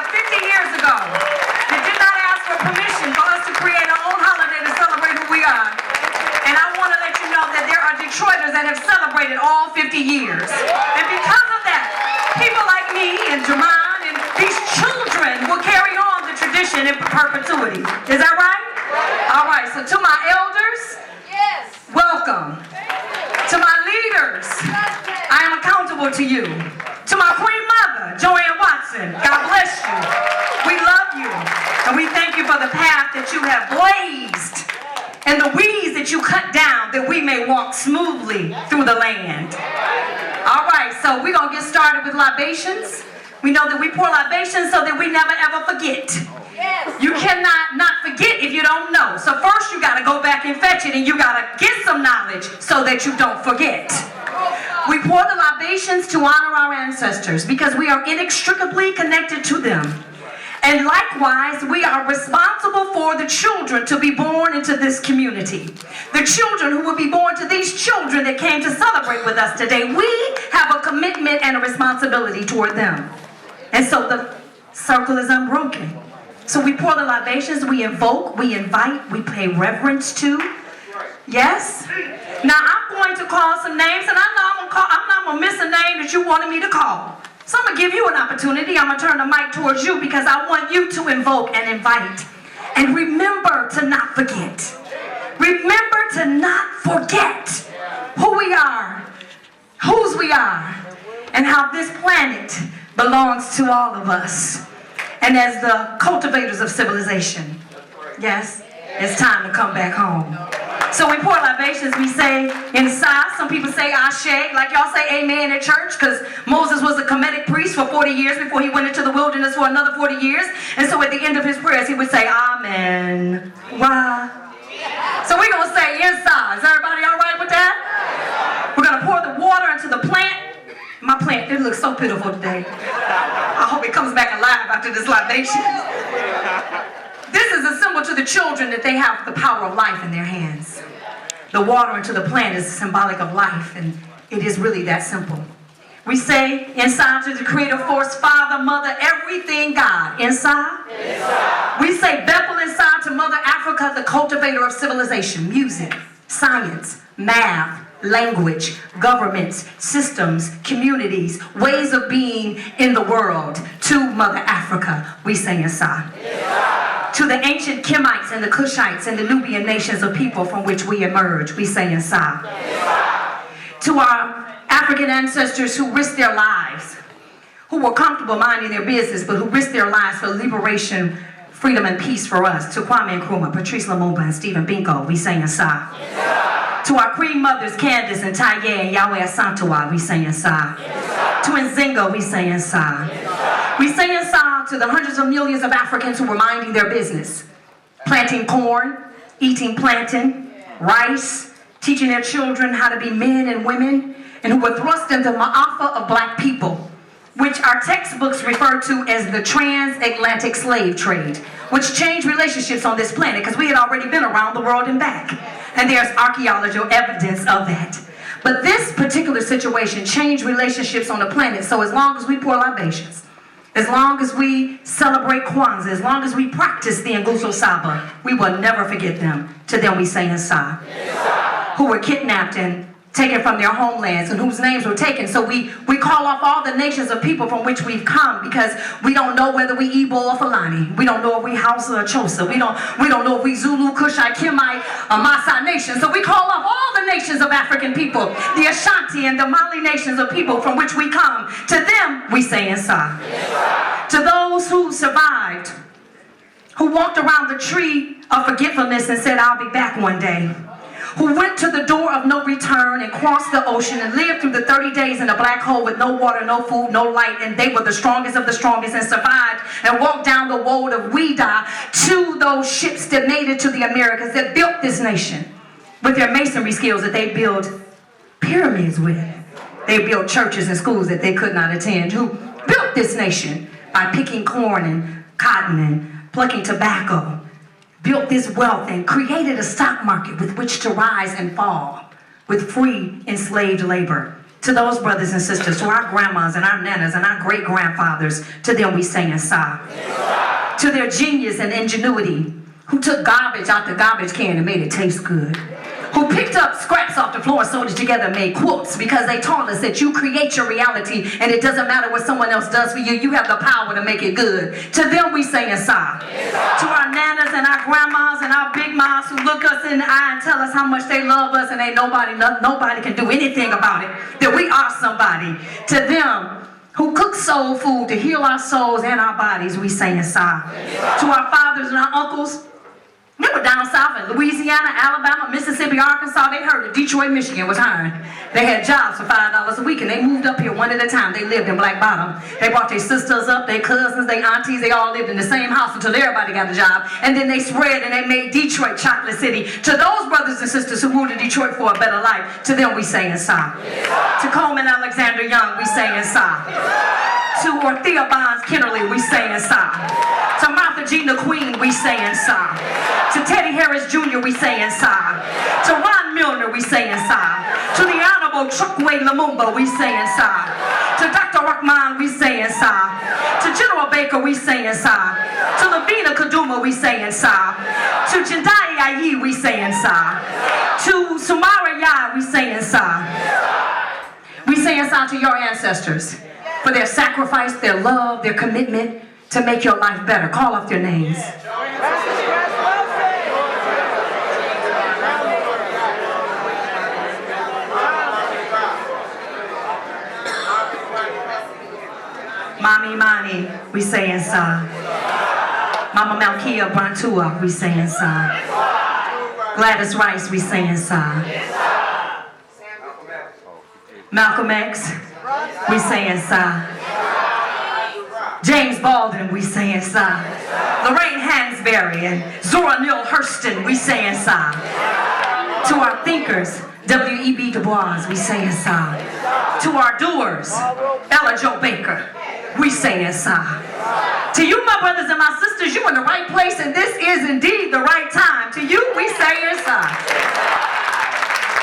50 years ago that did not ask for permission for us to create our own holiday to celebrate who we are. And I want to let you know that there are Detroiters that have celebrated all 50 years. And because of that, people like me and Jerron and these children will carry on the tradition in perpetuity. Is that right? All right, so to my elders, welcome. To my leaders, I am accountable to you. To my Queen Mother, Joanne Watson, God bless you. We love you. And we thank you for the path that you have blazed and the weeds that you cut down that we may walk smoothly through the land. All right, so we're going to get started with libations. We know that we pour libations so that we never ever forget. You cannot not forget if you don't know. So first you got to go back and fetch it, and you got to get some knowledge so that you don't forget. We pour the libations to honor our ancestors because we are inextricably connected to them. And likewise, we are responsible for the children to be born into this community. The children who will be born to these children that came to celebrate with us today. We have a commitment and a responsibility toward them. And so the circle is unbroken. So we pour the libations, we invoke, we invite, we pay reverence to. Yes? Now I'm going to call some names, and I know I'm not going to miss a name that you wanted me to call. So I'm going to give you an opportunity. I'm going to turn the mic towards you because I want you to invoke and invite. And remember to not forget. Remember to not forget who we are, whose we are, and how this planet belongs to all of us. And as the cultivators of civilization, yes, it's time to come back home. So we pour libations, we say inside. Some people say ashe, like y'all say amen at church, because Moses was a Kemetic priest for 40 years before he went into the wilderness for another 40 years. And so at the end of his prayers, he would say amen. Why? So we're going to say inside. Is everybody all right with that? We're going to pour the water into the plant. My plant, it looks so pitiful today. I hope it comes back alive after this libation. This is a symbol to the children that they have the power of life in their hands. The water into the plant is symbolic of life, and it is really that simple. We say inside to the creative force, Father, Mother, everything God. Inside. We say Bethel inside to Mother Africa, the cultivator of civilization, music, science, math, language, governments, systems, communities, ways of being in the world. To Mother Africa, we say inside. To the ancient Kemites and the Cushites and the Nubian nations of people from which we emerge, we say inside. To our African ancestors who risked their lives, who were comfortable minding their business, but who risked their lives for liberation, freedom, and peace for us. To Kwame Nkrumah, Patrice Lumumba, and Stephen Biko, we say inside. To our Queen Mothers, Candace and Taye and Yahweh Asantewaa, we say inside. To Nzinga, we say inside. We say inside to the hundreds of millions of Africans who were minding their business, planting corn, eating plantain, rice, teaching their children how to be men and women, and who were thrust into the ma'afa of black people, which our textbooks refer to as the transatlantic slave trade, which changed relationships on this planet because we had already been around the world and back. And there's archaeological evidence of that. But this particular situation changed relationships on the planet. So as long as we pour libations, as long as we celebrate Kwanzaa, as long as we practice the Nguzo Saba, we will never forget them. To them we say Nsa, who were kidnapped and taken from their homelands and whose names were taken. So we call off all the nations of people from which we've come because we don't know whether we Igbo or Fulani. We don't know if we Hausa or Xhosa. We don't know if we Zulu, Kushite, Kimite, or Maasai nation. So we call off all the nations of African people, the Ashanti and the Mali nations of people from which we come. To them we say Nsa. To those who survived, who walked around the tree of forgetfulness and said, I'll be back one day, who went to the door of no return and crossed the ocean and lived through the 30 days in a black hole with no water, no food, no light, and they were the strongest of the strongest and survived and walked down the road of Ouida to those ships that made it to the Americas, that built this nation with their masonry skills that they built pyramids with. They built churches and schools that they could not attend, who built this nation by picking corn and cotton and plucking tobacco, built this wealth and created a stock market with which to rise and fall with free enslaved labor. To those brothers and sisters, to our grandmas and our nanas and our great-grandfathers, to them we saying sa. To their genius and ingenuity, who took garbage out the garbage can and made it taste good. Who picked up scraps off the floor and sewed it together and made quilts, because they taught us that you create your reality and it doesn't matter what someone else does for you. You have the power to make it good. To them we saying sa. To our nanas and our grandmas and our big moms who look us in the eye and tell us how much they love us and ain't nobody can do anything about it, that we are somebody. To them who cook soul food to heal our souls and our bodies, we saying sa. To our fathers and our uncles, they were down south in Louisiana, Alabama, Mississippi, Arkansas. They heard that Detroit, Michigan was hiring. They had jobs for $5 a week, and they moved up here one at a time. They lived in Black Bottom. They brought their sisters up, their cousins, their aunties. They all lived in the same house until everybody got a job. And then they spread and they made Detroit Chocolate City. To those brothers and sisters who moved to Detroit for a better life, to them we saying sa. To Coleman Alexander Young, we saying sa. To Orthea Bonds Kennerly, we saying sa. To Martha Gina Queen, we saying sa. To Teddy Harris Jr., we saying sa. To Ron Milner, we saying sa. To the Honorable Chokwe Lumumba, we saying sa. To Dr. Rahman, we saying sa. To General Baker, we saying sa. To Lavina Kaduma, we saying sa. To Jendai Ayi, we saying sa. To Sumara Ya, we saying sa. We saying sa to your ancestors for their sacrifice, their love, their commitment to make your life better. Call off their names. Mami Mani, we saying sa. Mama Malkia Brantua, we saying sa. Gladys Rice, we saying sa. Malcolm X, we saying sa. James Baldwin, we saying sa. Lorraine Hansberry and Zora Neale Hurston, we saying sa. To our thinkers, W.E.B. Du Bois, we saying sa. To our doers, Ella Jo Baker, we saying sa. To you, my brothers and my sisters, you in the right place, and this is indeed the right time. To you, we saying sa.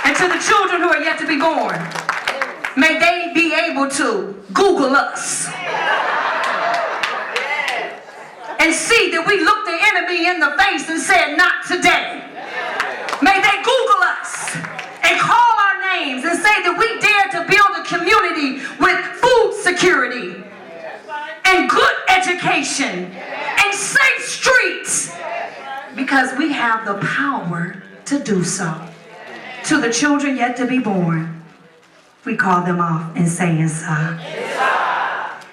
And to the children who are yet to be born, may they be able to Google us and see that we looked the enemy in the face and said, not today. May they Google us and call our names and say that we dare to build a community with food security and good education and safe streets, because we have the power to do so. To the children yet to be born, we call them off and saying sa.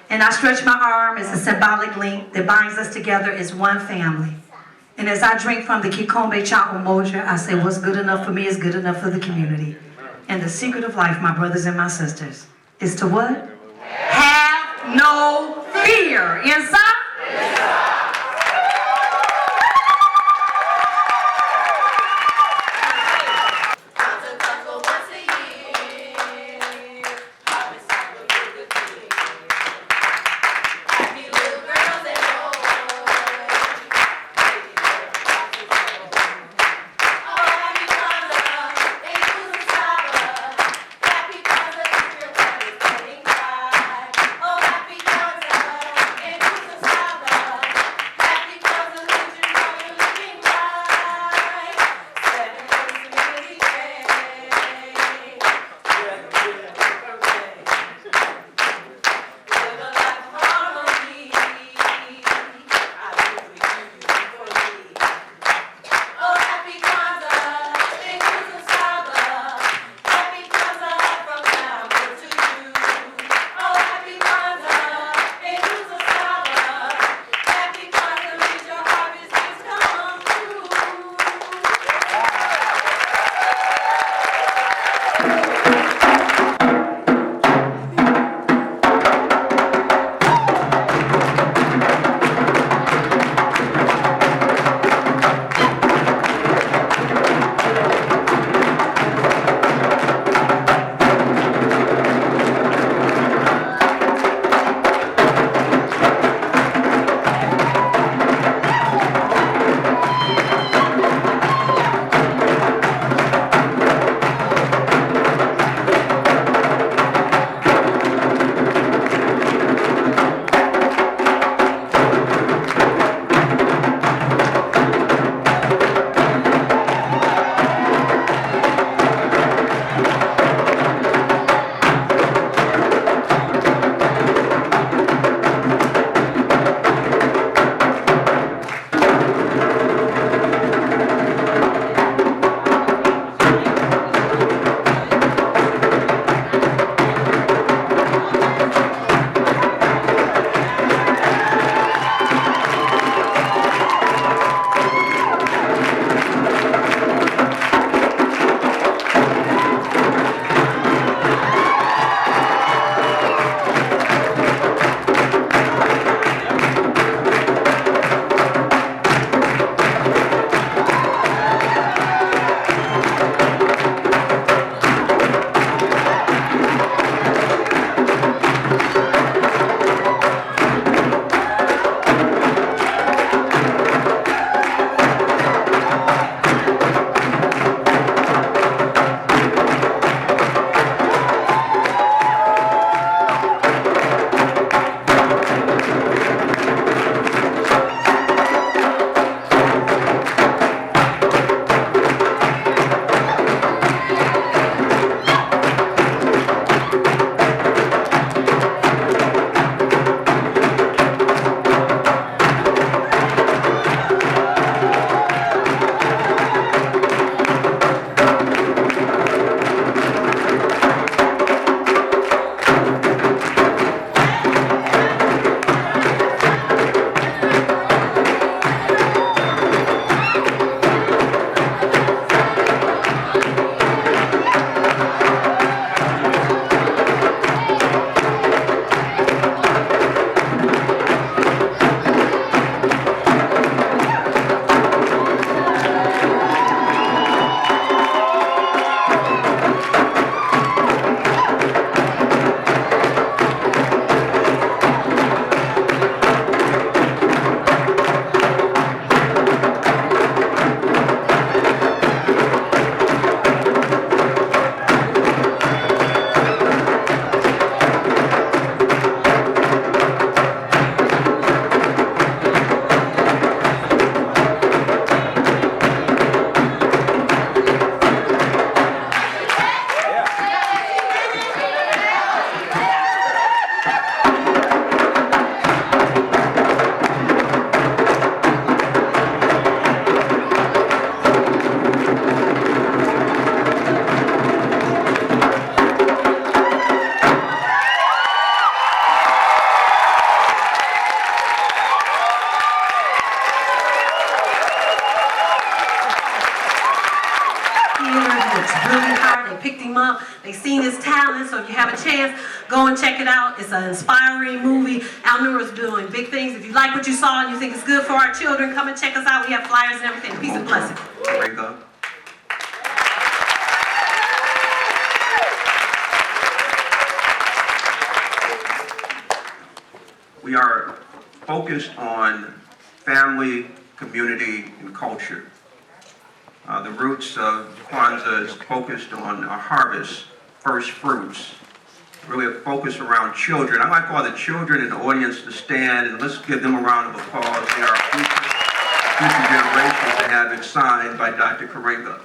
And I stretch my arm as a symbolic link that binds us together as one family. And as I drink from the Kikombe Cha Umoja, I say what's good enough for me is good enough for the community. And the secret of life, my brothers and my sisters, is to what? Have no fear. Inside? picked him up. They seen his talent, so if you have a chance, go and check it out. It's an inspiring movie. Alnura's doing big things. If you like what you saw and you think it's good for our children, come and check us out. We have flyers and everything. Peace and blessings. Karenga. We are focused on family, community, and culture. The roots of Kwanzaa is focused on a harvest, first fruits, really a focus around children. I'd like all the children in the audience to stand, and let's give them a round of applause. They are future generations that have been signed by Dr. Karenga.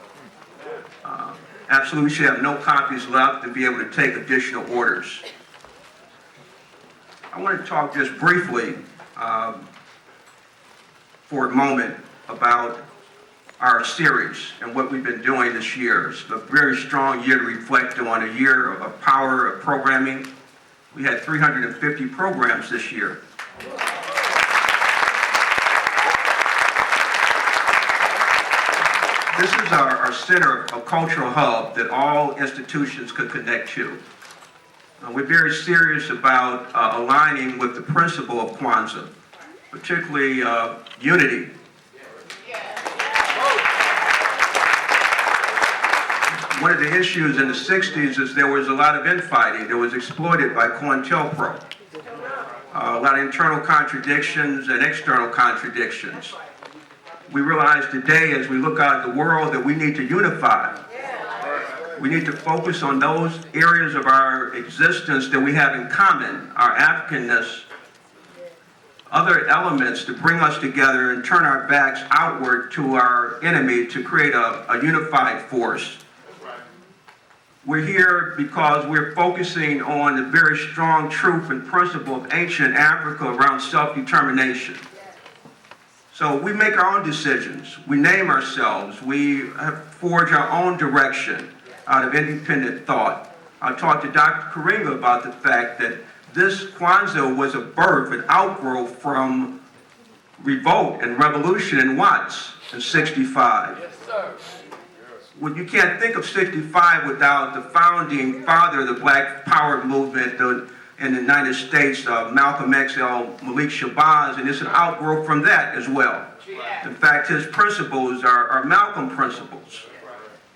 Absolutely, we should have no copies left to be able to take additional orders. I want to talk just briefly for a moment about our series and what we've been doing this year. It's a very strong year to reflect on, a year of power of programming. We had 350 programs this year. This is our center, a cultural hub that all institutions could connect to. We're very serious about aligning with the principle of Kwanzaa, particularly unity. One of the issues in the 60s is there was a lot of infighting that was exploited by COINTELPRO. A lot of internal contradictions and external contradictions. We realize today, as we look out at the world, that we need to unify. We need to focus on those areas of our existence that we have in common, our Africanness, other elements to bring us together and turn our backs outward to our enemy to create a unified force. We're here because we're focusing on the very strong truth and principle of ancient Africa around self-determination. So we make our own decisions. We name ourselves. We forge our own direction out of independent thought. I talked to Dr. Karenga about the fact that this Kwanzaa was a birth, an outgrowth from revolt and revolution in Watts in 65. Yes, sir. Well, you can't think of 65 without the founding father of the Black Power movement in the United States, Malcolm X, Malik Shabazz, and it's an outgrowth from that as well. In fact, his principles are Malcolm principles.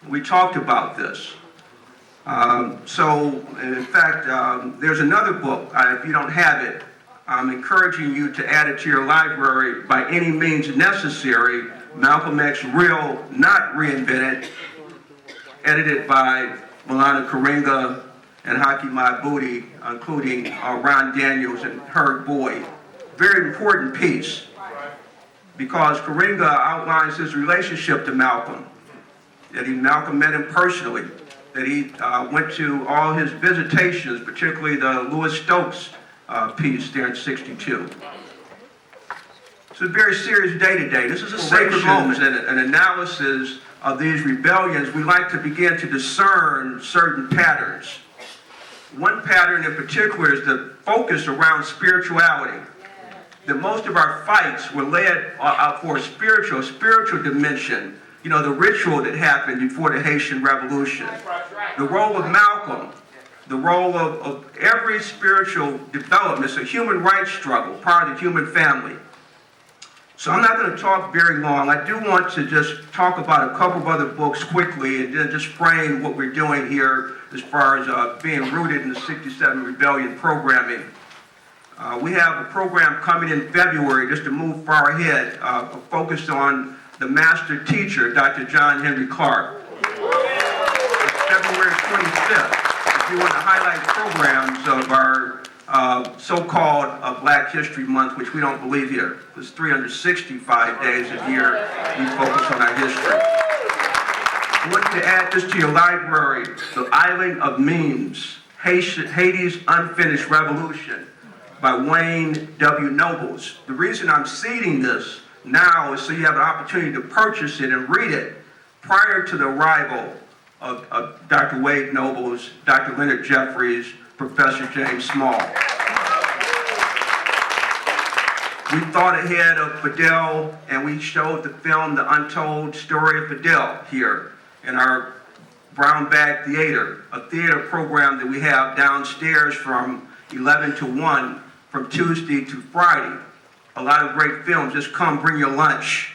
We talked about this. So, in fact, there's another book. If you don't have it, I'm encouraging you to add it to your library by any means necessary. Malcolm X, Real, Not Reinvented, edited by Maulana Karenga and Haki Maibouti, including Ron Daniels and Herb Boyd. Very important piece, because Karenga outlines his relationship to Malcolm, that Malcolm met him personally, that he went to all his visitations, particularly the Louis Stokes piece there in 62. It's a very serious day today. This is a sacred moment, an analysis of these rebellions. We like to begin to discern certain patterns. One pattern in particular is the focus around spirituality. That most of our fights were led for a spiritual dimension. You know, the ritual that happened before the Haitian Revolution. The role of Malcolm, the role of every spiritual development. It's a human rights struggle, part of the human family. So I'm not going to talk very long. I do want to just talk about a couple of other books quickly and then just frame what we're doing here as far as being rooted in the 67 Rebellion programming. We have a program coming in February, just to move far ahead, focused on the master teacher, Dr. John Henry Clark. February 25th, if you want to highlight programs of our so-called Black History Month, which we don't believe here. It's 365 days a year we focus on our history. I want you to add this to your library, The Island of Memes, Haiti's Unfinished Revolution by Wayne W. Nobles. The reason I'm seeding this now is so you have an opportunity to purchase it and read it prior to the arrival of Dr. Wade Nobles, Dr. Leonard Jeffries, Professor James Small. We thought ahead of Fidel, and we showed the film The Untold Story of Fidel here in our Brown Bag Theater, a theater program that we have downstairs from 11 to 1 from Tuesday to Friday. A lot of great films. Just come, bring your lunch,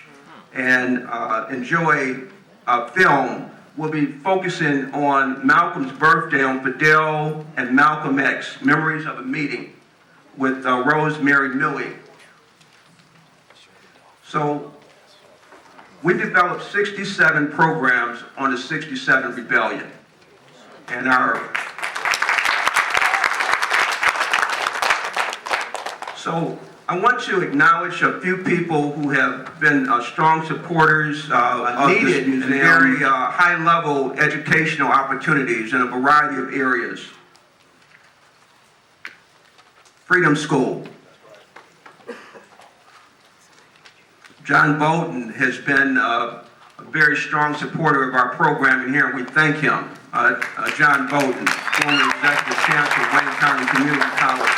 and enjoy film. We'll be focusing on Malcolm's birthday on Fidel and Malcolm X, Memories of a Meeting, with Rosemary Millie. So we developed 67 programs on the 67 Rebellion. And so I want to acknowledge a few people who have been strong supporters of this museum, and very high-level educational opportunities in a variety of areas. Freedom School. John Bolton has been a very strong supporter of our programming here, and we thank him. John Bolton, former Executive Chancellor of Wayne County Community College.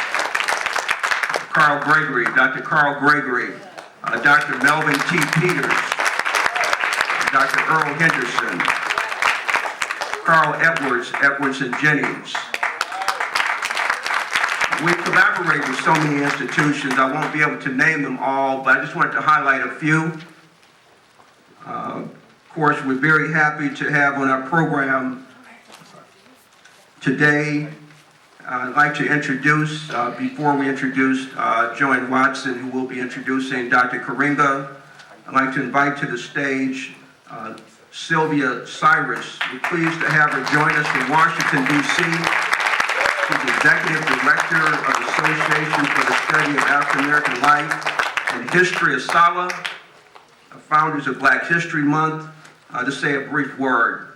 Carl Gregory, Dr. Carl Gregory, Dr. Melvin T. Peters, Dr. Earl Henderson, Carl Edwards and Jennings. We collaborate with so many institutions. I won't be able to name them all, but I just wanted to highlight a few. Of course, we're very happy to have on our program today. I'd like to introduce, before we introduce Joanne Watson, who will be introducing Dr. Karenga, I'd like to invite to the stage Sylvia Cyrus. We're pleased to have her join us from Washington, D.C. She's Executive Director of the Association for the Study of African American Life and History of SALA, founders of Black History Month. To say a brief word.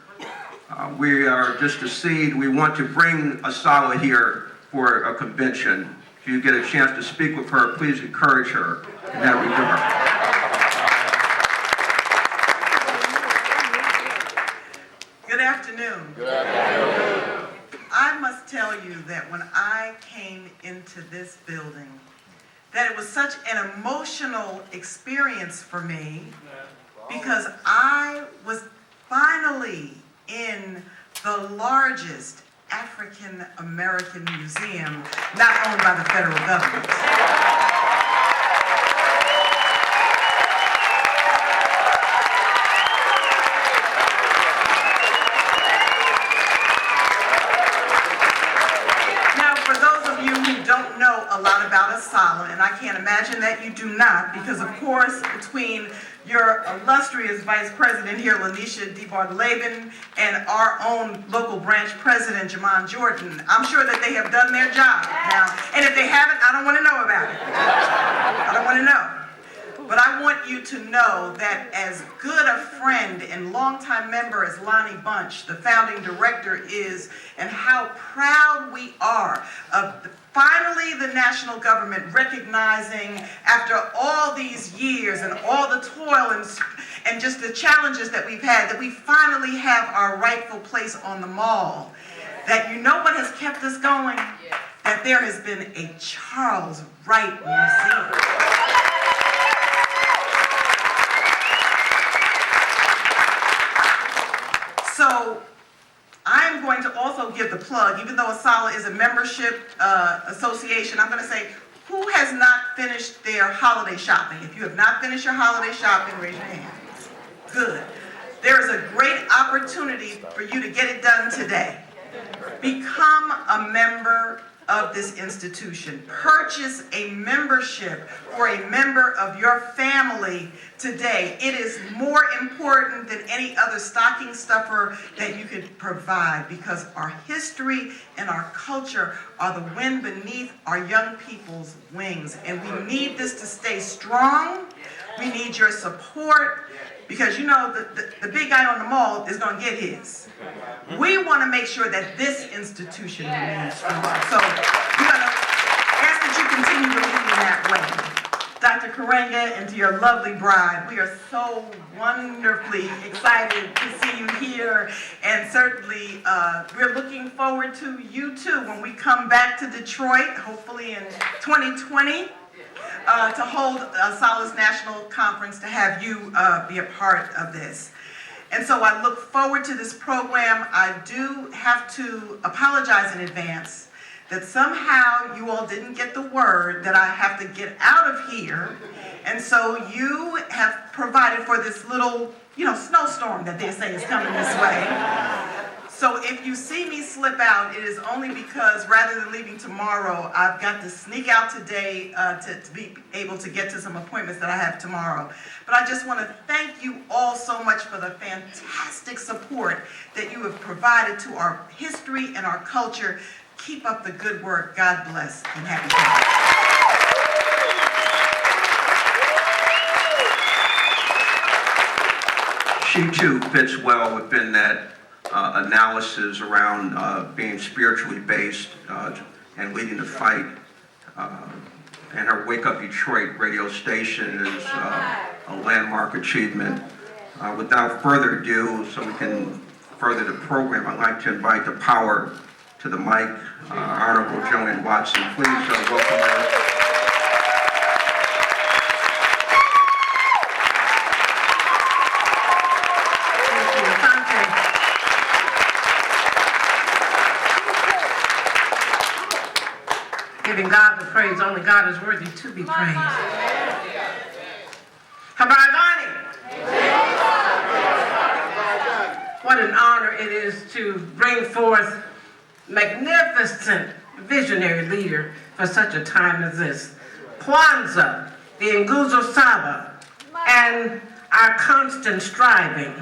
We are just a seed. We want to bring a SALA here for a convention. If you get a chance to speak with her, please encourage her in that regard. Good afternoon. Good afternoon. I must tell you that when I came into this building, that it was such an emotional experience for me because I was finally in the largest African American museum not owned by the federal government. Now, for those of you who don't know a lot about SALA, and I can't imagine that you do not, because of course between your illustrious Vice President here, Lanisha DeBartoleben, and our own local branch president, Jamon Jordan, I'm sure that they have done their job now. And if they haven't, I don't want to know about it. I don't want to know. But I want you to know that as good a friend and longtime member as Lonnie Bunch, the founding director, is, and how proud we are of finally the national government recognizing, after all these years and all the toil and just the challenges that we've had, that we finally have our rightful place on the mall. That you know what has kept us going? That there has been a Charles Wright Museum. So I'm going to also give the plug, even though SALA is a membership association, I'm going to say, who has not finished their holiday shopping? If you have not finished your holiday shopping, raise your hand. Good. There is a great opportunity for you to get it done today. Become a member of this institution. Purchase a membership for a member of your family today. It is more important than any other stocking stuffer that you could provide, because our history and our culture are the wind beneath our young people's wings. And we need this to stay strong. We need your support, because you know the big guy on the mall is going to get his. We want to make sure that this institution remains strong. So we're going to ask that you continue to lead in that way. Dr. Karenga, and to your lovely bride, we are so wonderfully excited to see you here, and certainly we're looking forward to you too when we come back to Detroit, hopefully in 2020. To hold SALA's national conference, to have you be a part of this. And so I look forward to this program. I do have to apologize in advance that somehow you all didn't get the word that I have to get out of here. And so you have provided for this little, snowstorm that they say is coming this way. So if you see me slip out, it is only because rather than leaving tomorrow, I've got to sneak out today to be able to get to some appointments that I have tomorrow. But I just want to thank you all so much for the fantastic support that you have provided to our history and our culture. Keep up the good work. God bless and happy Kwanzaa. She too fits well within that analysis around being spiritually based and leading the fight. And her Wake Up Detroit radio station is a landmark achievement. Without further ado, so we can further the program, I'd like to invite the power to the mic, Honorable Joanne Watson. Please welcome her. Giving God the praise, only God is worthy to be praised. Habardani! What an honor it is to bring forth magnificent visionary leader for such a time as this. Kwanzaa, the Nguzo Saba, and our constant striving,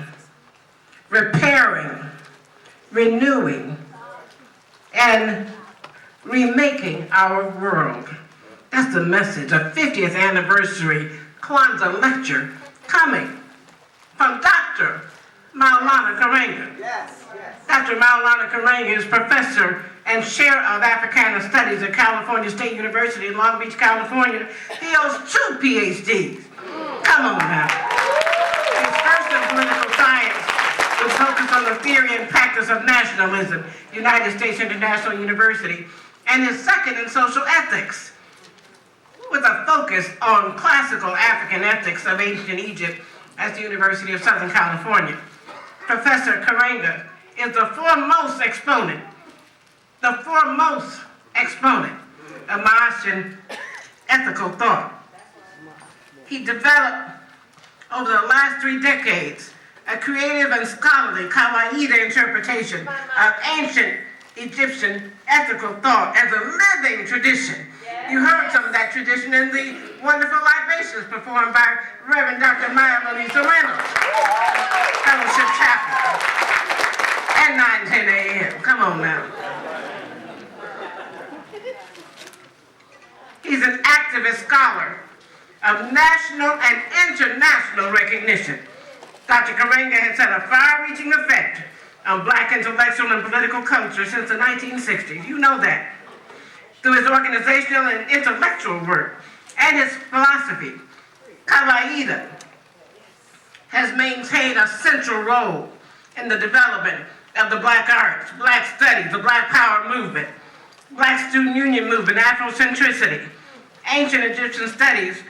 repairing, renewing, and remaking our world. That's the message. A 50th anniversary Kwanzaa lecture coming from Dr. Maulana Karenga. Yes. Dr. Maulana Karenga is professor and chair of Africana Studies at California State University in Long Beach, California. He holds 2 PhDs. Come on now. His first in political science was focused on the theory and practice of nationalism, United States International University, and his second in social ethics, with a focus on classical African ethics of ancient Egypt at the University of Southern California. Professor Karenga is the foremost exponent of Maoistian ethical thought. He developed, over the last 3 decades, a creative and scholarly kawaida interpretation of ancient Egyptian ethical thought as a living tradition. You heard some of that tradition in the wonderful libations performed by Reverend Dr. Maya Melissa Reynolds, Fellowship Chapel, at 9:10 a.m. Come on now. He's an activist scholar of national and international recognition. Dr. Karenga has had a far-reaching effect on Black intellectual and political culture since the 1960s. You know that. Through his organizational and intellectual work and his philosophy, Kawaida has maintained a central role in the development of the Black arts, Black studies, the Black Power movement, Black Student Union movement, Afrocentricity, ancient Egyptian studies,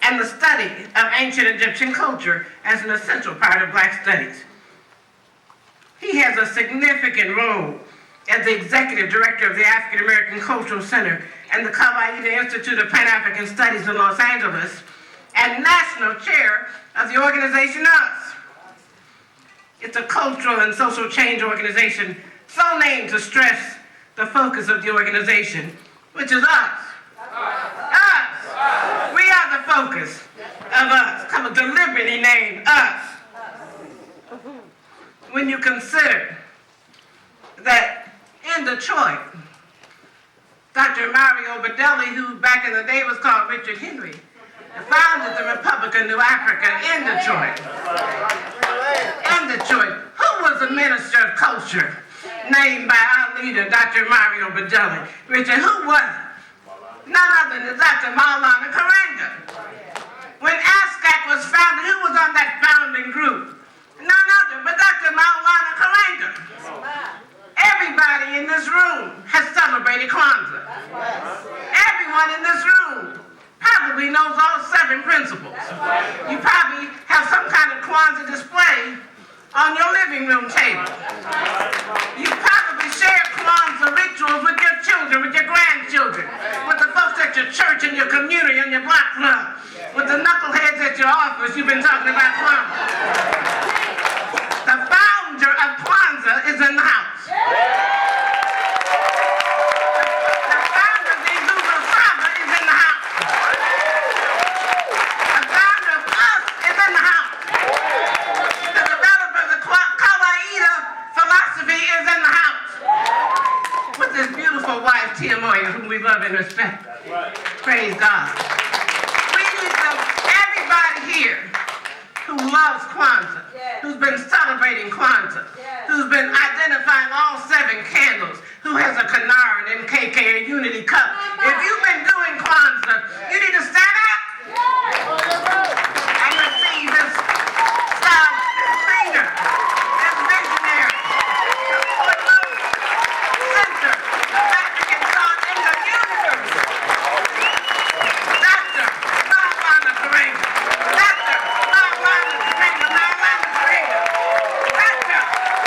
and the study of ancient Egyptian culture as an essential part of Black studies. He has a significant role as the executive director of the African American Cultural Center and the Kawaida Institute of Pan-African Studies in Los Angeles, and national chair of the organization US. It's a cultural and social change organization so named to stress the focus of the organization, which is us. Us. We are the focus of us. Come on, deliberately named us. When you consider that in Detroit, Dr. Mario Bedelli, who back in the day was called Richard Henry, founded the Republic of New Africa in Detroit. In Detroit, who was the Minister of Culture named by our leader, Dr. Mario Bedelli? Richard, who was it? None other than Dr. Maulana Karenga. When ASCAC was founded, who was on that founding group? None other but Dr. Maulana Karenga. Everybody in this room has celebrated Kwanzaa. Everyone in this room probably knows all 7 principles. You probably have some kind of Kwanzaa display on your living room table. You probably shared Kwanzaa rituals with your children, with your grandchildren, with the folks at your church and your community and your block club, with the knuckleheads at your office. You've been talking about Kwanzaa. The founder of Kwanzaa is in the house. The founder of the Videographer is in the house. The founder of us is in the house. The developer of the Kawaida philosophy is in the house. With his beautiful wife, Tia Moya, whom we love and respect. Praise God. We need everybody here who loves Kwanzaa, who's been celebrating Kwanzaa, who's been identifying all 7 candles, who has a Kanar and MKK, a unity cup. If you've been doing Kwanzaa, you need to stand up and receive this leader, this visionary, the foremost center of African thought in the universe, Dr. Maulana Karenga. Dr. Maulana Karenga. Maulana Karenga. Dr.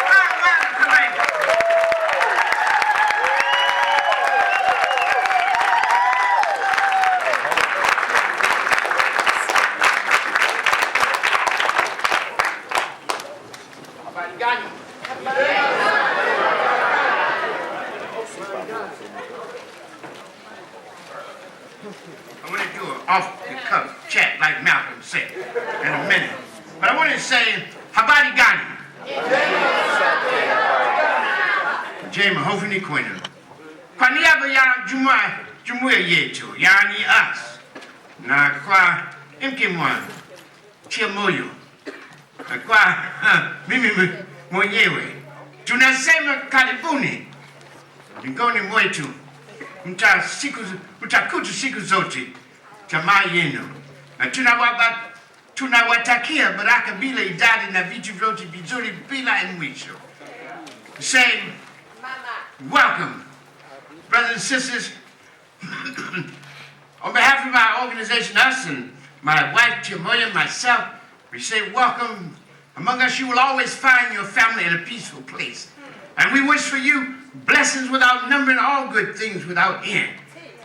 Maulana Karenga. I want to do an off-the-cuff chat like Malcolm said in a minute. But I want to say, habari gani? Jema hofuni kwenu. Kwa niaba ya jumuiya yetu, yani us, na kwa mke mwangu, Tia Moyo, na kwa mimi mwenyewe, tunasema karibuni mbinguni mwetu. Mtakuta siku zote tamaa yenu, na tunawatakia baraka bila idadi na vitu vyote vizuri bila mwisho. Say, welcome, brothers and sisters. On behalf of our organization, us and my wife Tia Moya and myself, we say welcome. Among us, you will always find your family in a peaceful place. And we wish for you blessings without number and all good things without end.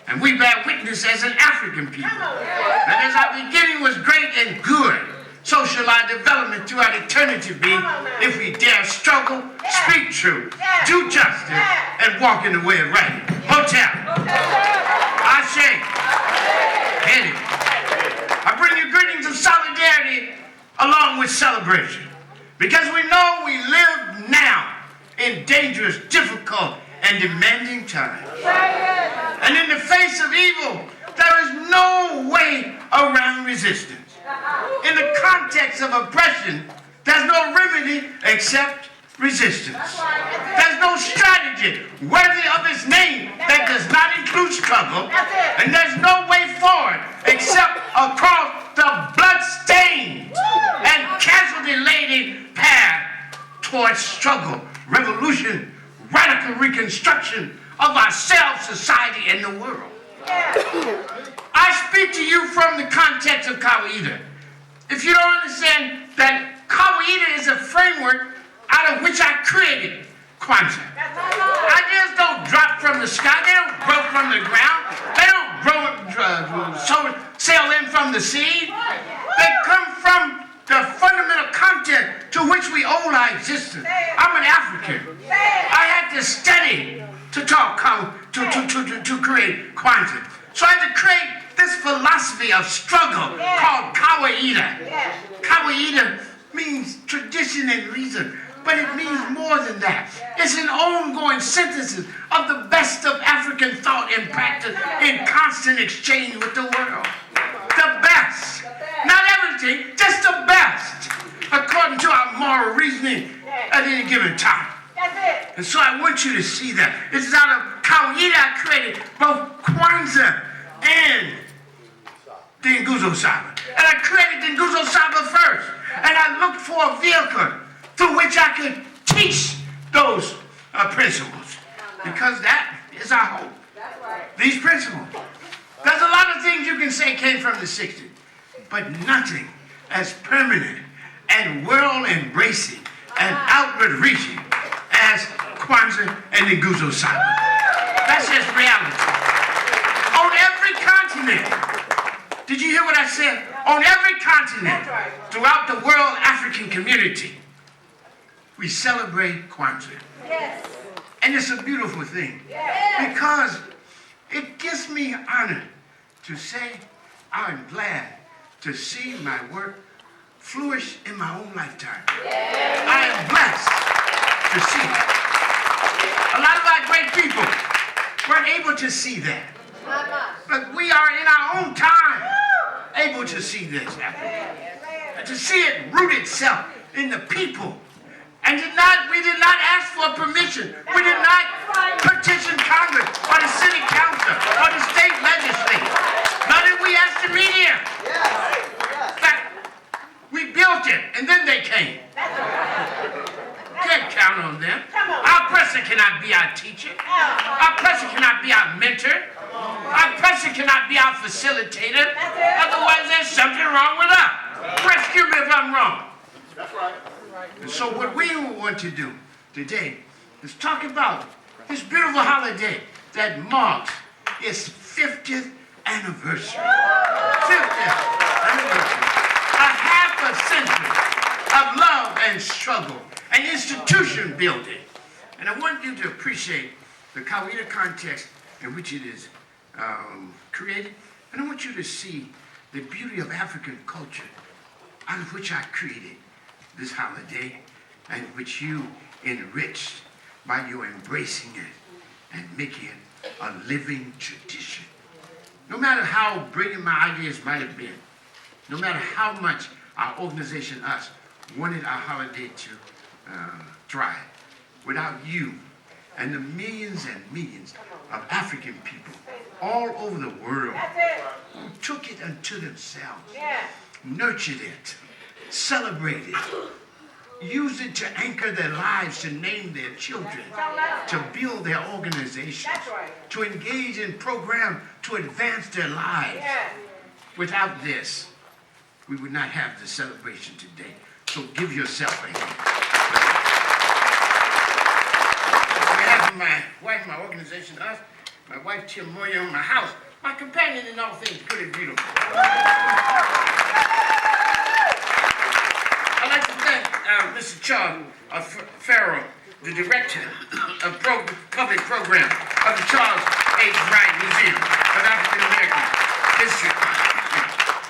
And we bear witness as an African people that as our beginning was great and good, so shall our development throughout eternity be if we dare struggle, speak truth, do justice, and walk in the way of right. Hotel. Ashe. Henny. I bring you greetings of solidarity along with celebration. Because we know we live now in dangerous, difficult, and demanding times. And in the face of evil, there is no way around resistance. In the context of oppression, there's no remedy except resistance. There's no strategy worthy of its name that does not include struggle. And there's no way forward except across the blood-stained and casualty-laden path towards struggle, revolution, radical reconstruction of ourselves, society, and the world. I speak to you from the context of Kawaida. If you don't understand that Kawaida is a framework out of which I created Kwanzaa. Ideas don't drop from the sky. They don't grow from the ground. They don't sail in from the sea. They come from the fundamental content to which we owe our existence. I'm an African. I had to study to create Kwanzaa. So I had to create this philosophy of struggle called Kawaida. Kawaida means tradition and reason, but it means more than that. It's an ongoing synthesis of the best of African thought and practice in constant exchange with the world. The best. Not everything, just the best, according to our moral reasoning at any given time. And so I want you to see that. This is out of Kawaida I created both Kwanzaa and the Nguzo Saba. And I created the Nguzo Saba first. And I looked for a vehicle through which I could teach those principles. Because that is our hope. These principles. There's a lot of things you can say came from the 60s, but nothing as permanent and world-embracing and outward reaching as Kwanzaa and Nguzo Saba. That's just reality. On every continent, did you hear what I said? On every continent, throughout the world African community, we celebrate Kwanzaa. Yes. And it's a beautiful thing because it gives me honor to say I'm glad to see my work flourish in my own lifetime. I am blessed to see it. A lot of our great people weren't able to see that. But we are in our own time able to see this happen. And to see it root itself in the people. And we did not ask for permission. We did not petition Congress or the city council or the state legislature. Nor did we ask the media. In fact, we built it and then they came. Can't count on them. Our president cannot be our teacher. Our president cannot be our mentor. Our president cannot be our facilitator. Otherwise, there's something wrong with us. Rescue me if I'm wrong. That's right. And so what we want to do today is talk about this beautiful holiday that marks its 50th anniversary. 50th anniversary. A half a century of love and struggle and institution building. And I want you to appreciate the Kawita context in which it is created. And I want you to see the beauty of African culture out of which I created this holiday and which you enriched by your embracing it and making it a living tradition. No matter how brilliant my ideas might have been, no matter how much our organization, us, wanted our holiday to thrive, without you and the millions and millions of African people all over the world who took it unto themselves, nurtured it, celebrated it, used it to anchor their lives, to name their children, to build their organizations, to engage in programs to advance their lives. Without this, we would not have the celebration today. So give yourself a hand. On behalf of my wife, my organization, us, my wife Tim Moya, my house, my companion in all things, pretty beautiful. I'd like to thank Mr. Charles Farrell, the director of public program of the Charles H. Wright Museum of African American History,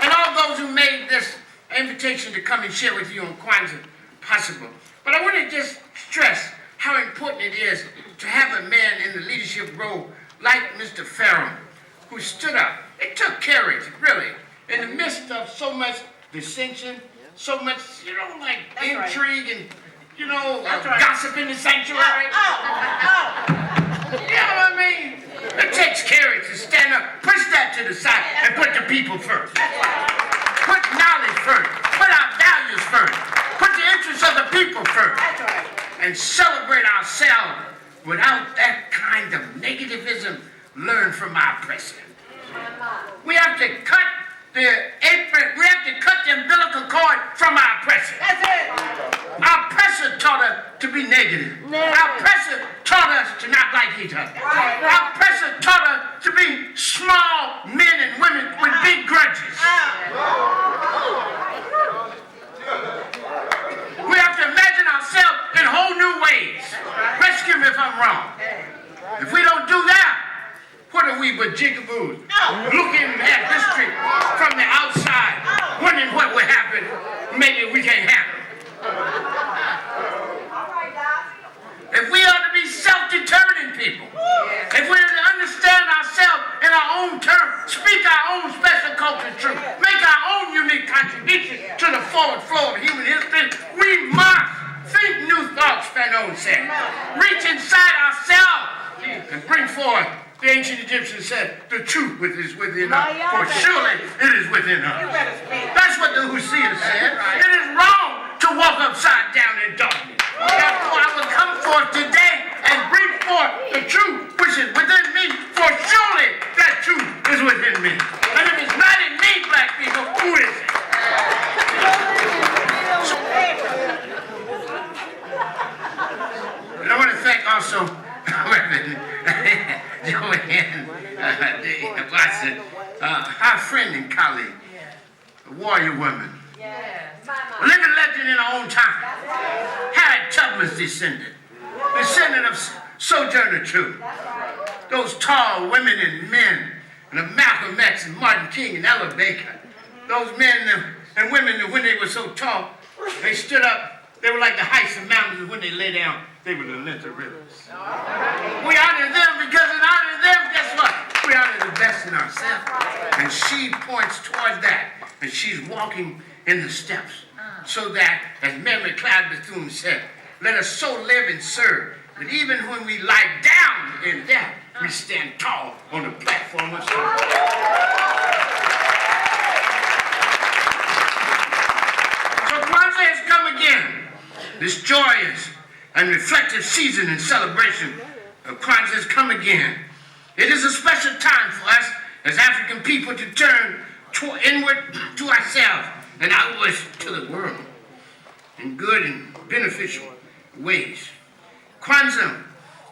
and all those who made this invitation to come and share with you on Kwanzaa possible. But I want to just stress how important it is to have a man in the leadership role like Mr. Farrell, who stood up. It took courage, really, in the midst of so much dissension, so much, like intrigue and, gossip in the sanctuary. You know what I mean? It takes courage to stand up, push that to the side, and put the people first. Put knowledge first. Put our values first. Put the interests of the people first. And celebrate ourselves without that kind of negativism learned from our president. We have to cut the apron, we have to cut the umbilical cord from our president. That's it. Our president taught us to be negative. Our president taught us to not like each other. Our president taught us to be small men and women with big grudges. We have to imagine ourselves in whole new ways. Rescue me if I'm wrong. If we don't do that, what are we but jigaboos? Looking at history from the outside, wondering what will happen. Maybe we can't happen. If we are to be self-determining people, if we are to understand ourselves in our own terms, speak our own special culture truth, make our own unique contribution to the forward flow of human history, we must think new thoughts, Fanon said. Reach inside ourselves and bring forth. The ancient Egyptians said, the truth is within us, for surely it is within us. That's what the Hussein said. It is wrong to walk upside down in darkness. Therefore, I will come forth today and bring forth the truth which is within me, for surely that truth is within me. And if it's not in me, black people, who is it? friend and colleague, a warrior woman, a living legend in her own time, Harriet Tubman's descendant of Sojourner Truth. Those tall women and men, and Malcolm X and Martin King and Ella Baker. Those men and women, when they were so tall, they stood up, they were like the heights of mountains, and when they lay down, they were the length of rivers. We honor them because in honoring them, guess what? We honor the best in ourselves. And she points toward that, and she's walking in the steps, so that, as Mary McLeod Bethune said, let us so live and serve, that even when we lie down in death, we stand tall on the platform of service. So Kwanzaa has come again. This joyous and reflective season and celebration of Kwanzaa has come again. It is a special time for us as African people to turn inward to ourselves and outwards to the world in good and beneficial ways. Kwanzaa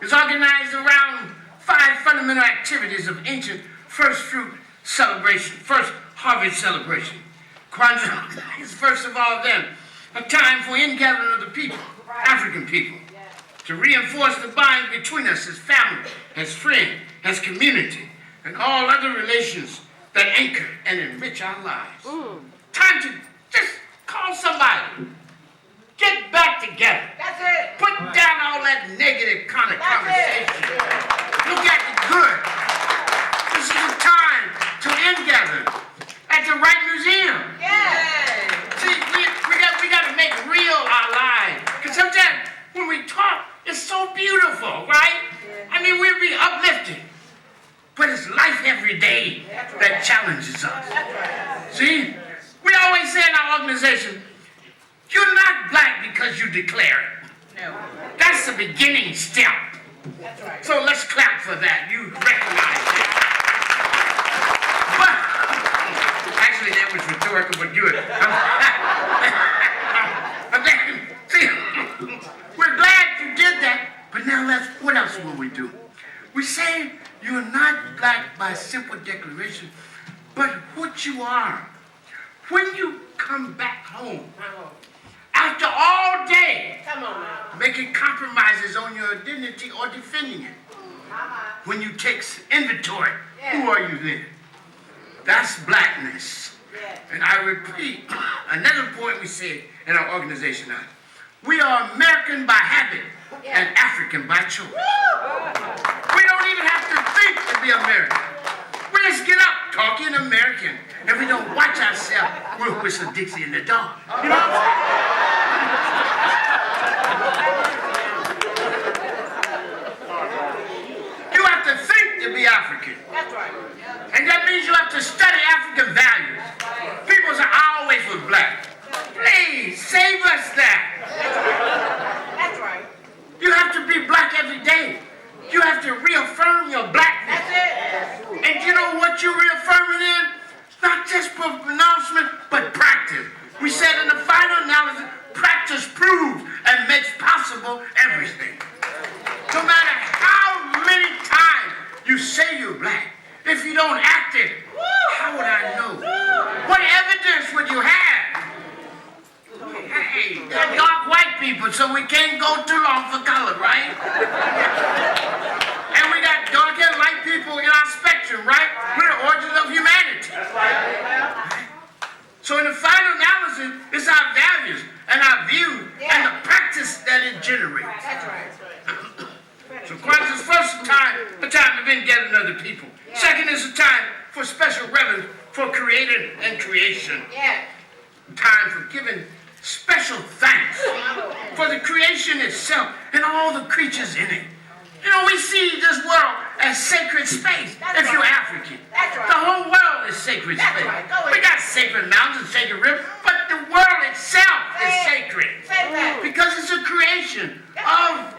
is organized around 5 fundamental activities of ancient first fruit celebration, first harvest celebration. Kwanzaa is first of all then a time for ingathering of the people, African people, to reinforce the bond between us as family, as friend, as community, and all other relations that anchor and enrich our lives. Time to just call somebody. Get back together. That's it. Put down all that negative kind of conversation. Look at the good. This is a time to ingather at the right museum. Yeah. See, we got to make real our lives. Because sometimes when we talk, it's so beautiful, right? Yeah. I mean, we'll be uplifted. But it's life every day that challenges us. See, we always say in our organization, you're not black because you declare it. No. That's the beginning step. That's right. So let's clap for that. You recognize that. But, actually that was rhetorical, but good. See, we're glad you did that, but now what else will we do? We say you're not black by simple declaration, but what you are. When you come back home, after all day, making compromises on your identity or defending it. When you take inventory, who are you then? That's blackness. And I repeat, another point we say in our organization now, we are American by habit and African by choice. We don't even have to think to be American. We just get up talking American. If we don't watch ourselves, we'll whistle Dixie in the dark. You know what I'm saying? You have to think to be African. That's right. And that means you have to study African values. People say, I always was black. Please, save us that. That's right. You have to be black every day. You have to reaffirm your blackness. That's it. And you know what you're reaffirming in? Not just pronouncement, but practice. We said in the final analysis, practice proves and makes possible everything. No matter how many times you say you're black, if you don't act it, how would I know? What evidence would you have? Hey, they're dark white people, so we can't go too long for color, right? And we got dark and light people in our spectrum, right? We're the origins of humanity. That's right. So in the final analysis, it's our values and our view and the practice that it generates. That's right. So Kwanzaa's first a time to ingather other people. Second is a time for special reverence for creator and creation. Time for giving special thanks for the creation itself and all the creatures in it. You know, we see this world as sacred space. If you're African, the whole world is sacred space. We got sacred mountains, sacred rivers, but the world itself is sacred because it's a creation of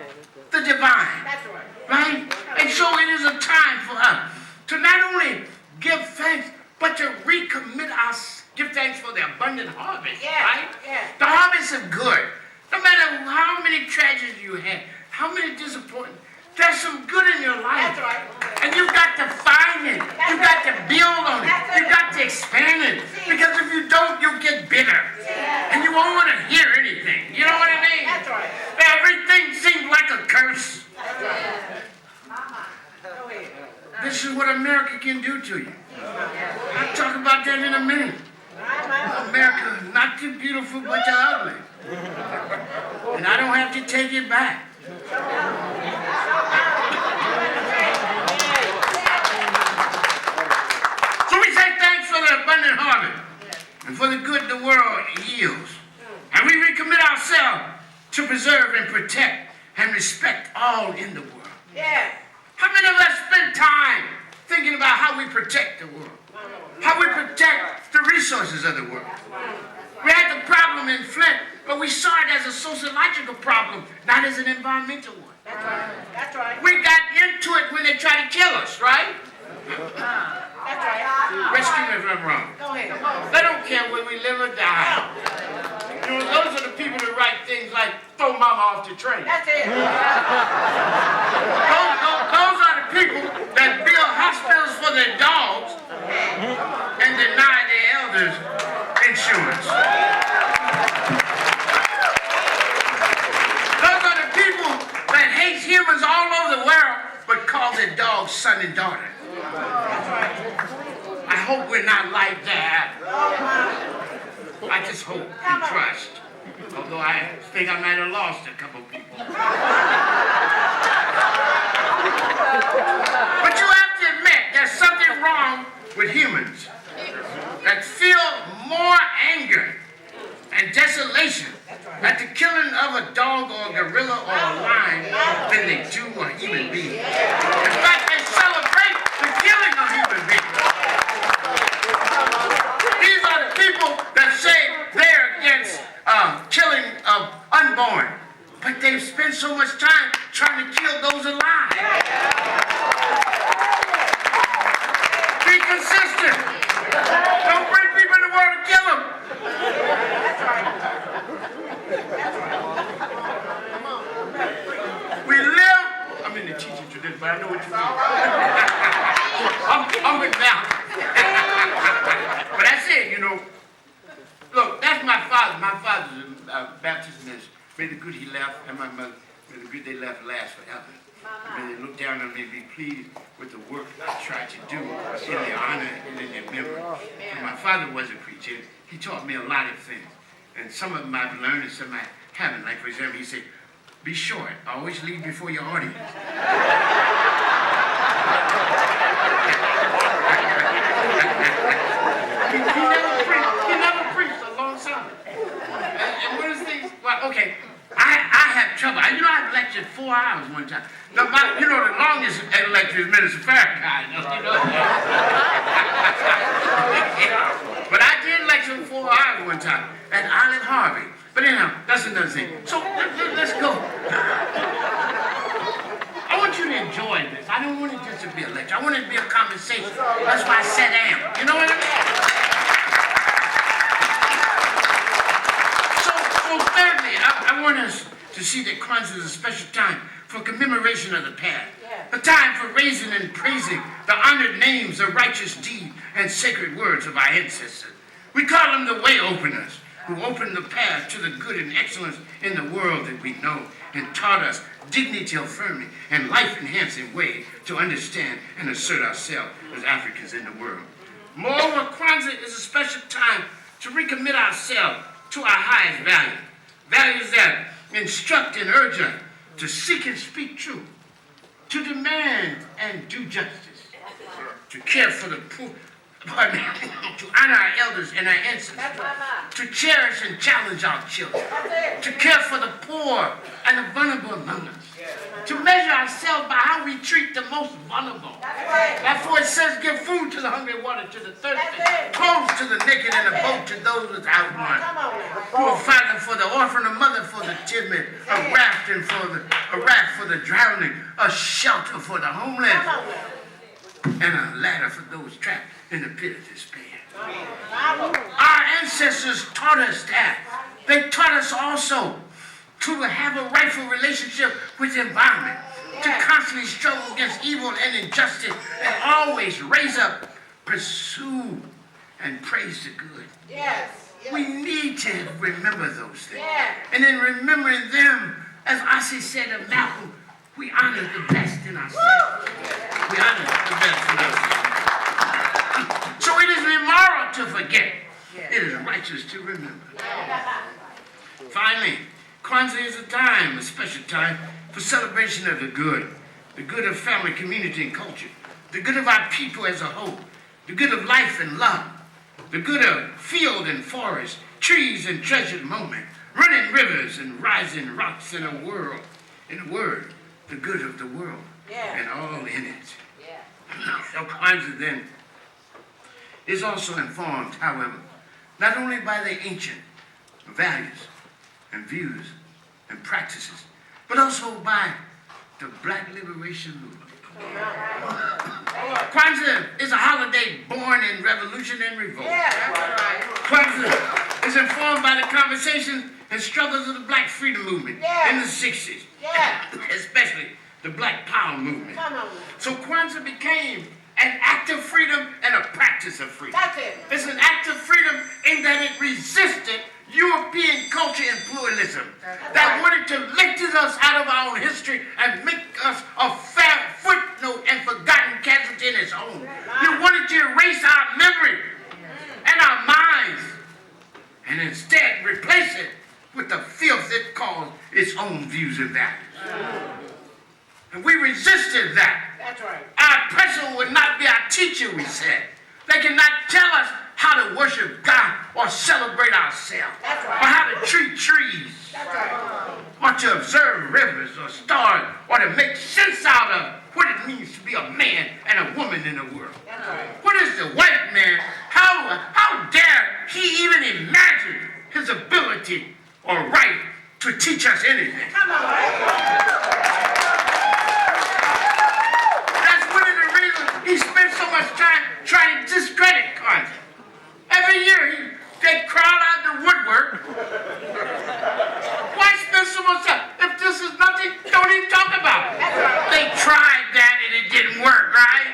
the divine, right? And so it is a time for us to not only give thanks, but to recommit us, give thanks for the abundant harvest, right? The harvest of good. No matter how many tragedies you had, how many disappointments, there's some good in your life. That's right. And you've got to find it. You've got to build on it. That's You've got to expand it. Because if you don't, you'll get bitter. And you won't want to hear anything. You know what I mean? That's right. Everything seems like a curse. That's right. Go ahead. This is what America can do to you. I'll talk about that in a minute. America, not too beautiful, but too ugly. And I don't have to take it back. So we say thanks for the abundant harvest and for the good the world yields. And we recommit ourselves to preserve and protect and respect all in the world. Yeah. How many of us spend time thinking about how we protect the world? How we protect the resources of the world? We had the problem in Flint, but we saw it as a sociological problem, not as an environmental one. That's right. That's right. We got into it when they tried to kill us, right? That's right. Rescue me if I'm wrong. Go ahead. They don't care where we live or die. You know, those are the people that write things like, throw mama off the train. That's it. Those are the people that build hospitals for their dogs and deny their elders insurance. Those are the people that hate humans all over the world but call their dogs son and daughter. I hope we're not like that. I just hope and trust. Although I think I might have lost a couple people. But you have to admit there's something wrong with humans that feel more anger and desolation at the killing of a dog or a gorilla or a lion than they do a human being. In fact, they celebrate the killing of human beings. These are the people that say they're against killing of unborn, but they've spent so much time trying to kill those alive. Be consistent. Don't bring people in the world to kill them. We live, I'm in the teaching tradition, but I know what you mean. I'm with now. But that's it, you know. Look, that's my father. My father's a Baptist minister. May the good he left and my mother, may the good they left last forever. May they look down on me and be pleased with the work I tried to do in their honor and in their memory. And my father was a preacher. He taught me a lot of things. And some of them I've learned and some I haven't. Like, for example, he said, be short. Always lead before your audience. He never preached a long sermon. And one of the things, well, okay, I have trouble. You know, I've lectured 4 hours one time. The longest lecture is Minister Farrakhan. You know? But I did lecture 4 hours one time at Olive Harvey. But anyhow, that's another thing. So let's go. I want you to enjoy this. I don't want it just to be a lecture. I want it to be a conversation. That's why I sat down. You know what I mean? So thirdly, I want us to see that Kwanzaa is a special time for commemoration of the past. A time for raising and praising the honored names, the righteous deed, and sacred words of our ancestors. We call them the way openers, who opened the path to the good and excellence in the world that we know and taught us dignity-affirming and life-enhancing way to understand and assert ourselves as Africans in the world. Moreover, Kwanzaa is a special time to recommit ourselves to our highest value, values that instruct and urge us to seek and speak truth, to demand and do justice, to care for the poor, to honor our elders and our ancestors, to cherish and challenge our children, to care for the poor and the vulnerable among us, to measure ourselves by how we treat the most vulnerable. Therefore it says, give food to the hungry, water to the thirsty, clothes to the naked, and a boat to those without one. Who a father for the orphan, a mother for the timid, a raft for the drowning, a shelter for the homeless, and a ladder for those trapped in the pit of despair. Our ancestors taught us that. They taught us also to have a rightful relationship with the environment. to constantly struggle against evil and injustice and always raise up, pursue, and praise the good. Yes. We need to remember those things. Yeah. And in remembering them, as Ossie said of Malcolm, we honor the best in ourselves. We honor the best in ourselves. So it is immoral to forget. It is righteous to remember. Finally, Kwanzaa is a time, a special time, for celebration of the good of family, community, and culture, the good of our people as a whole, the good of life and love, the good of field and forest, trees and treasured moment, running rivers and rising rocks in a word, the good of the world, and all in it. So Kwanzaa then is also informed, however, not only by the ancient values and views and practices, but also by the Black liberation movement. Kwanzaa is a holiday born in revolution and revolt. Kwanzaa is informed by the conversations and struggles of the Black freedom movement in the 60s, especially the Black Power movement. So Kwanzaa became an act of freedom and a practice of freedom. That's it. It's an act of freedom in that it resisted European culture and pluralism that wanted to lift us out of our own history and make us a footnote and forgotten casualty in its own. You wanted to erase our memory and our minds and instead replace it with the filth it called its own views and values. And we resisted that. That's right. Our oppressor would not be our teacher, we said. They cannot tell us how to worship God or celebrate ourselves. That's right. Or how to treat trees. That's right. Or to observe rivers or stars. Or to make sense out of what it means to be a man and a woman in the world. That's right. What is the white man? How dare he even imagine his ability or right to teach us anything? Come on. That's one of the reasons he spent so much time trying to discredit Kwanzaa. Every year they crawl out the woodwork. Why spend so much time? If this is nothing, don't even talk about it. They tried that and it didn't work, right?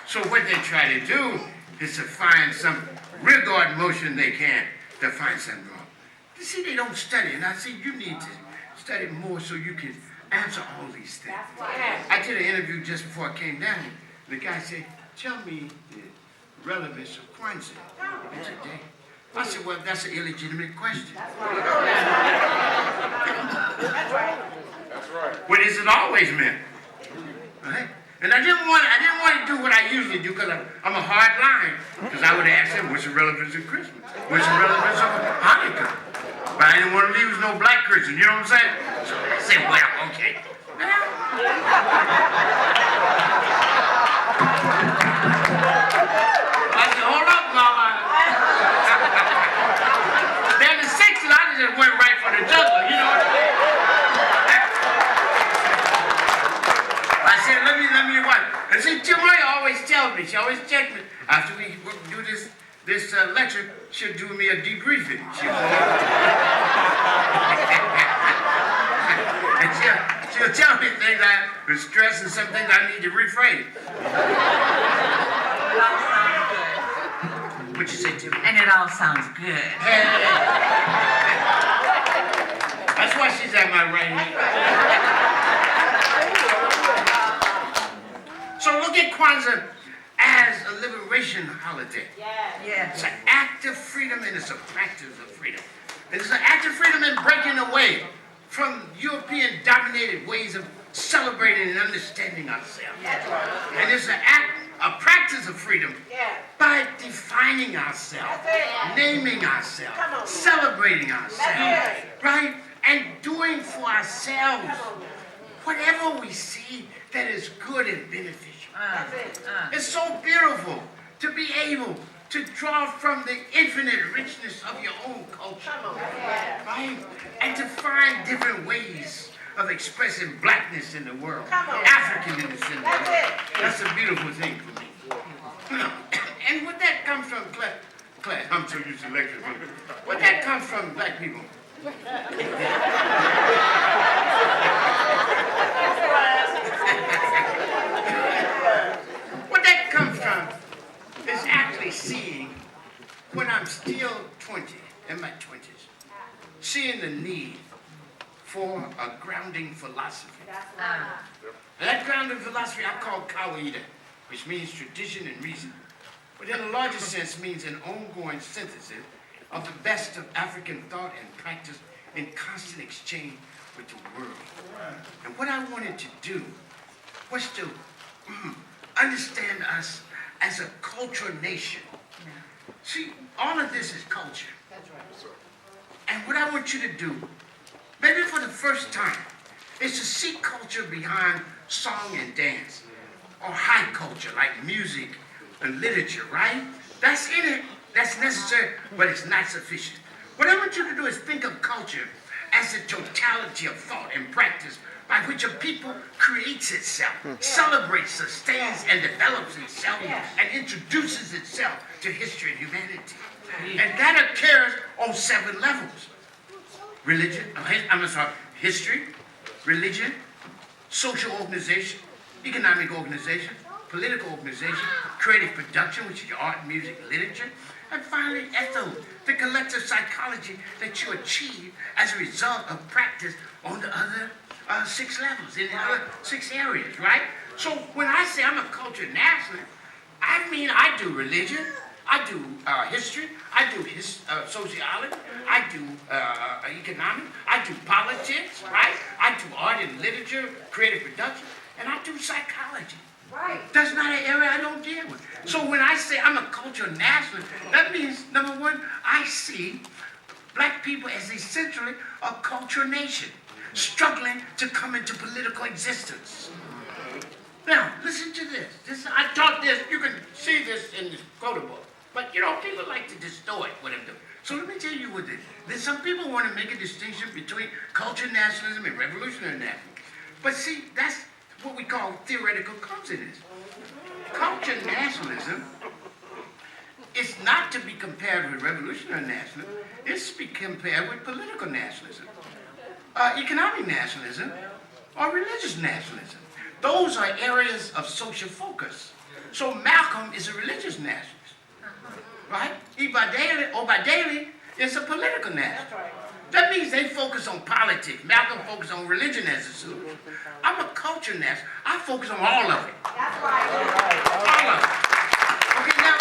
So what they try to do is to find some regard motion they can to find something wrong. You see, they don't study, and I say you need to study more so you can answer all these things. I did an interview just before I came down here. The guy said, tell me the relevance of Kwanzaa today. I said, well, that's an illegitimate question. That's right. What is it always meant? Right? And I didn't want to do what I usually do because I'm a hard line. Because I would ask them, what's the relevance of Christmas? What's the relevance of Hanukkah? But I didn't want to leave with no black Christian, you know what I'm saying? So I said, well, okay. I said, hold up, mama. Then the 60s, I just went right for the juggler, you know what I mean? I said, let me watch. And see, Timoya always tells me, she always checks me. After we do this lecture, she'll do me a debriefing. And she'll tell me things I was stressed and some things I need to rephrase. What you say, Tim? And it all sounds good. That's why she's at my right hand. So look at Kwanzaa as a liberation holiday. It's an act of freedom and it's a practice of freedom. It's an act of freedom in breaking away from European-dominated ways of celebrating and understanding ourselves. And it's a practice of freedom by defining ourselves, naming ourselves, celebrating ourselves, right? And doing for ourselves whatever we see that is good and beneficial. It's so beautiful to be able to draw from the infinite richness of your own culture, right? And to find different ways of expressing blackness in the world, Africanness in the world. That's a beautiful thing for me. And what that comes from, class, I'm so used to lectures. What that comes from black people. seeing, when I'm still 20, in my 20s, seeing the need for a grounding philosophy. And that grounding philosophy I call Kawaida, which means tradition and reason. But in a larger sense means an ongoing synthesis of the best of African thought and practice in constant exchange with the world. And what I wanted to do was to understand us as a cultural nation. See, all of this is culture. That's right. And what I want you to do, maybe for the first time, is to see culture behind song and dance, or high culture like music and literature, right? That's in it, that's necessary, but it's not sufficient. What I want you to do is think of culture as the totality of thought and practice by which a people creates itself, celebrates, sustains, and develops itself, and introduces itself to history and humanity. And that occurs on 7 levels. History, religion, social organization, economic organization, political organization, creative production, which is your art, music, literature, and finally, ethos, the collective psychology that you achieve as a result of practice on the other 6 levels, in the other 6 areas, right? So when I say I'm a culture nationalist, I mean I do religion, I do history, I do sociology, I do economics, I do politics, right? I do art and literature, creative production, and I do psychology. Right. That's not an area I don't deal with. So when I say I'm a cultural nationalist, that means, number one, I see black people as essentially a cultural nation, struggling to come into political existence. Now, listen to this. I taught this, you can see this in this photo book. But, you know, people like to distort what I'm doing. So let me tell you what this is. There's some people want to make a distinction between cultural nationalism and revolutionary nationalism. But see, that's what we call theoretical culturalism. Cultural nationalism is not to be compared with revolutionary nationalism. It's to be compared with political nationalism, economic nationalism, or religious nationalism. Those are areas of social focus. So Malcolm is a religious nationalist. Right? Obadiah is a political nationalist. That means they focus on politics. Malcolm focused on religion as a solution. I'm a culture nationalist. I focus on all of it. That's right. All of it. Okay, now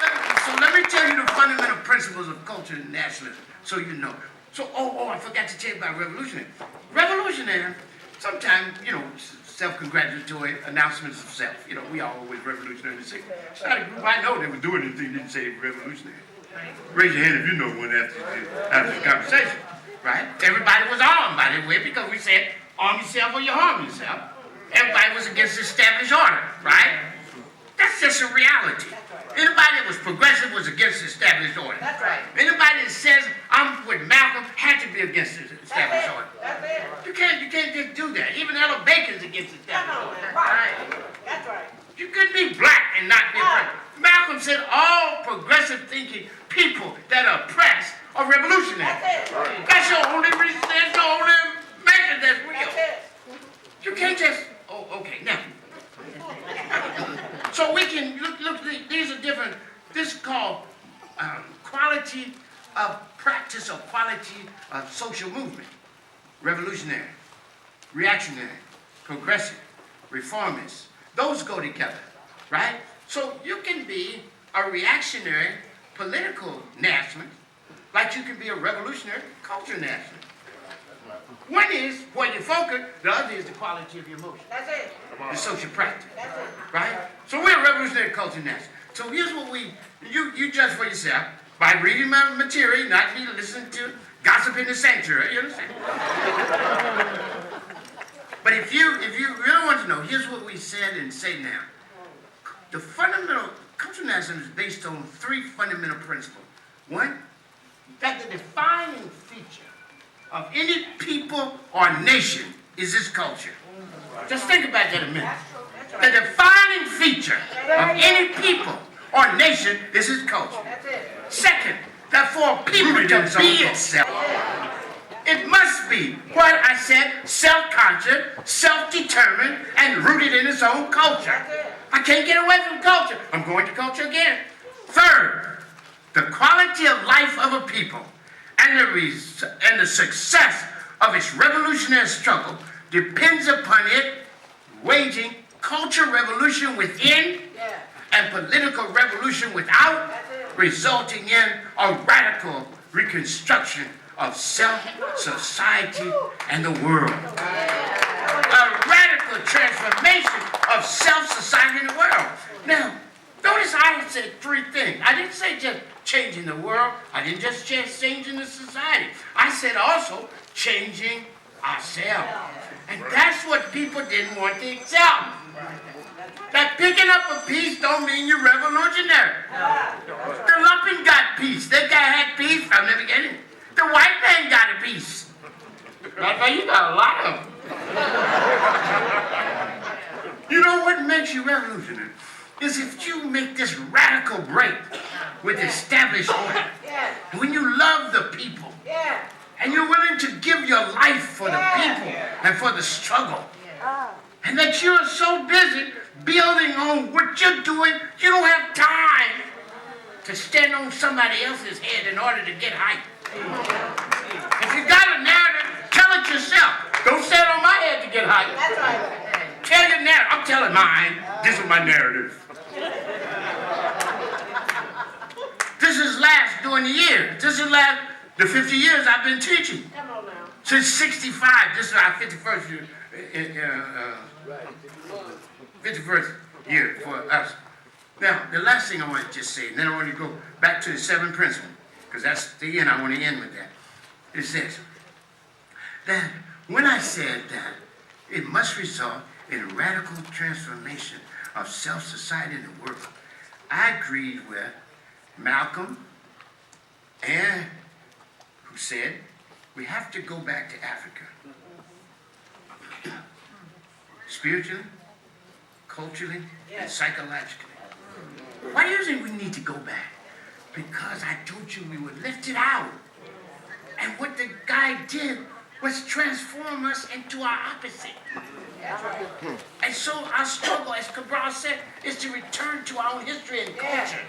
let me tell you the fundamental principles of culture and nationalism, so you know. So, I forgot to tell you about revolutionary. Revolutionary, sometimes, you know, self-congratulatory announcements of self. You know, we all always revolutionary. It's not a group I know that was doing anything didn't say revolutionary. Raise your hand if you know one after the conversation, right? Everybody was armed, by the way, because we said, arm yourself or you harm yourself. Everybody was against the established order, right? That's just a reality. Anybody that was progressive was against the established order. That's right. Anybody that says I'm with Malcolm had to be against the established order. That's it. You can't just do that. Even Ella Bacon's against the established order. Right. That's right. You couldn't be black and not be oppressed. Malcolm said all progressive thinking people that are oppressed are revolutionary. That's it. Right. That's your only reason. That's your only method that's real. That's it. You can't just. Okay. Now. So we can look. These are different. This is called quality of practice or quality of social movement. Revolutionary, reactionary, progressive, reformist. Those go together, right? So you can be a reactionary political nationalist, like you can be a revolutionary culture nationalist. One is where you focus, the other is the quality of your emotion. That's it. The social practice. That's it. Right? So we're a revolutionary culture nationalist. So here's what you judge for yourself by reading my material, not me listening to gossip in the sanctuary, you understand? But if you really want to know, here's what we said and say now. The fundamental, cultural nationalism is based on 3 fundamental principles. One, that the defining feature of any people or nation is its culture. Just think about that a minute. The defining feature of any people or nation is its culture. Second, that for a people to be itself, it must be what I said, self-conscious, self-determined, and rooted in its own culture. I can't get away from culture. I'm going to culture again. Third, The quality of life of a people and the success of its revolutionary struggle depends upon it waging cultural revolution within and political revolution without, resulting in a radical reconstruction of self, society, and the world. A radical transformation of self, society, and the world. Now, notice I said three things. I didn't say just changing the world. I didn't just changing the society. I said also changing ourselves. And that's what people didn't want to accept. That picking up a piece don't mean you're revolutionary. The lumpen got peace. They had peace from the beginning. The white man got a piece. Matter of fact, you got a lot of them. You know what makes you revolutionary? Is if you make this radical break with established order. When you love the people. And you're willing to give your life for the people and for the struggle. And that you're so busy building on what you're doing, you don't have time to stand on somebody else's head in order to get hype. If you got a narrative, tell it yourself. Don't stand on my head to get hype. That's right. Tell your narrative. I'm telling mine. This is my narrative. This is last during the year. This is last the 50 years I've been teaching. Come on now. Since 65. This is our 51st year. 51st year for us. Now, the last thing I want to just say, and then I want to go back to the 7th principle, because that's the end. I want to end with that. Is this: that when I said that it must result in a radical transformation of self, society, and the world, I agreed with Malcolm and who said we have to go back to Africa. Spiritually, culturally, and psychologically. Why do you think we need to go back? Because I told you we were lifted out. And what the guy did was transform us into our opposite. And so our struggle, as Cabral said, is to return to our own history and culture.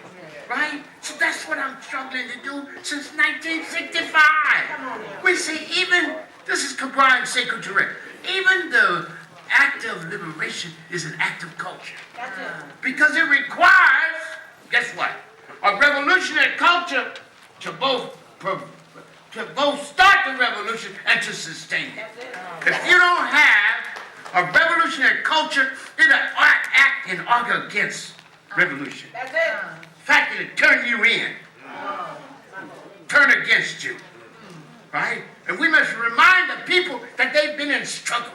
Right? So that's what I'm struggling to do since 1965. We see even, this is Cabral and Sekou Touré, even the act of liberation is an act of culture. Because it requires, guess what? A revolutionary culture to both start the revolution and to sustain it. If you don't have a revolutionary culture, it'll act and argue against revolution. That's it. In fact, it'll turn you in. Turn against you. Right? And we must remind the people that they've been in struggle.